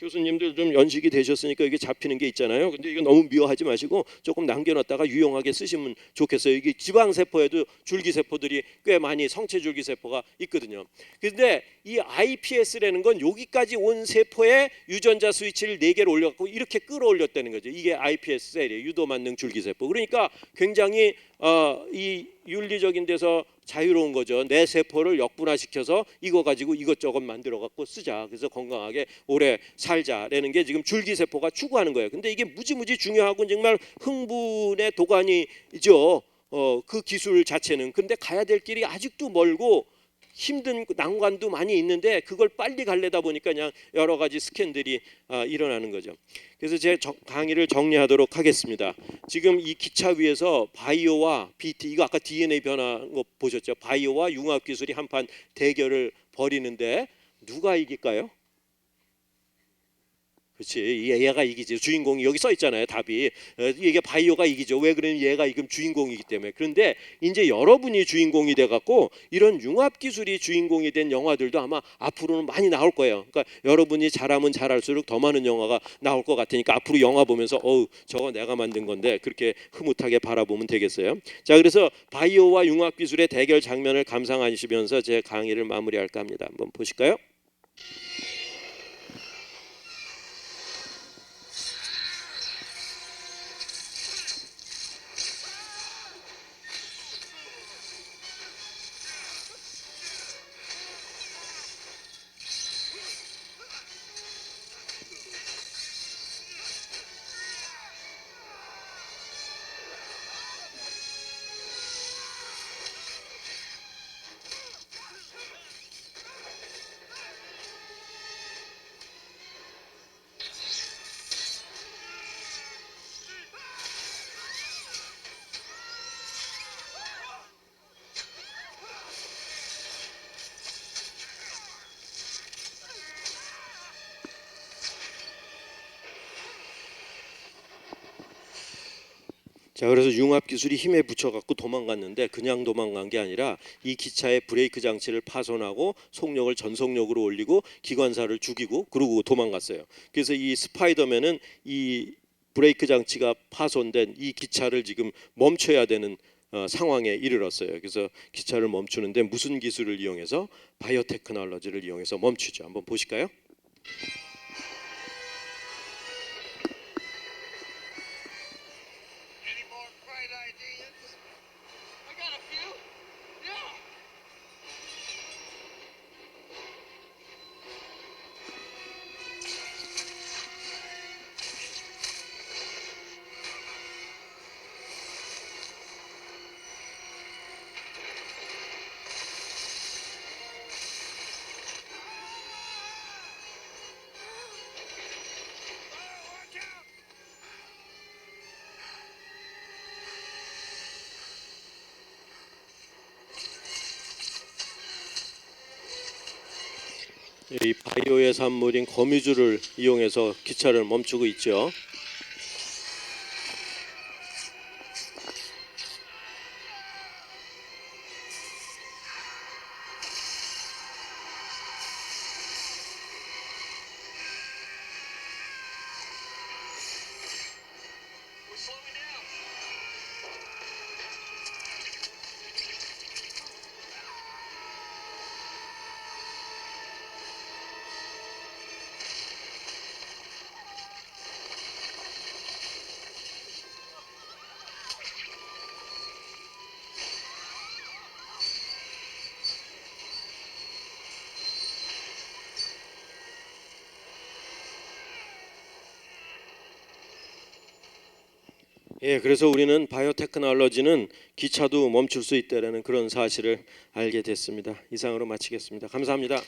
교수님들 좀 연식이 되셨으니까 이게 잡히는 게 있잖아요. 근데 이거 너무 미워하지 마시고 조금 남겨놨다가 유용하게 쓰시면 좋겠어요. 이게 지방세포에도 줄기세포들이 꽤 많이 성체줄기세포가 있거든요. 근데 이 iPS라는 건 여기까지 온 세포에 유전자 스위치를 4개를 올려갖고 이렇게 끌어올렸다는 거죠. 이게 iPS 셀이에요. 유도만능 줄기세포. 그러니까 굉장히 이 윤리적인 데서 자유로운 거죠. 내 세포를 역분화시켜서 이거 가지고 이것저것 만들어 갖고 쓰자. 그래서 건강하게 오래 살자라는 게 지금 줄기세포가 추구하는 거예요. 근데 이게 무지무지 중요하고 정말 흥분의 도가니죠. 그 기술 자체는. 근데 가야 될 길이 아직도 멀고 힘든 난관도 많이 있는데 그걸 빨리 가려다 보니까 그냥 여러 가지 스캔들이 일어나는 거죠. 그래서 제 강의를 정리하도록 하겠습니다. 지금 이 기차 위에서 바이오와 BT, 이거 아까 DNA 변화한 거 보셨죠? 바이오와 융합 기술이 한판 대결을 벌이는데 누가 이길까요? 그렇지, 얘가 이기지. 주인공이 여기 써 있잖아요. 답이 이게 바이오가 이기죠. 왜 그러면 얘가 지금 주인공이기 때문에. 그런데 이제 여러분이 주인공이 돼갖고 이런 융합 기술이 주인공이 된 영화들도 아마 앞으로는 많이 나올 거예요. 그러니까 여러분이 잘하면 잘할수록 더 많은 영화가 나올 것 같으니까 앞으로 영화 보면서 저거 내가 만든 건데 그렇게 흐뭇하게 바라보면 되겠어요. 자, 그래서 바이오와 융합 기술의 대결 장면을 감상하시면서 제 강의를 마무리할까 합니다. 한번 보실까요? 자, 그래서 융합 기술이 힘에 붙여갖고 도망갔는데 그냥 도망간 게 아니라 이 기차의 브레이크 장치를 파손하고 속력을 전속력으로 올리고 기관사를 죽이고 그러고 도망갔어요. 그래서 이 스파이더맨은 이 브레이크 장치가 파손된 이 기차를 지금 멈춰야 되는 상황에 이르렀어요. 그래서 기차를 멈추는데 무슨 기술을 이용해서? 바이오 테크놀로지를 이용해서 멈추죠. 한번 보실까요? Any more bright ideas? I got a few. Yeah. 이 바이오의 산물인 거미줄을 이용해서 기차를 멈추고 있죠. We're slowing down. 예, 그래서 우리는 바이오테크놀로지는 기차도 멈출 수 있다라는 그런 사실을 알게 됐습니다. 이상으로 마치겠습니다. 감사합니다.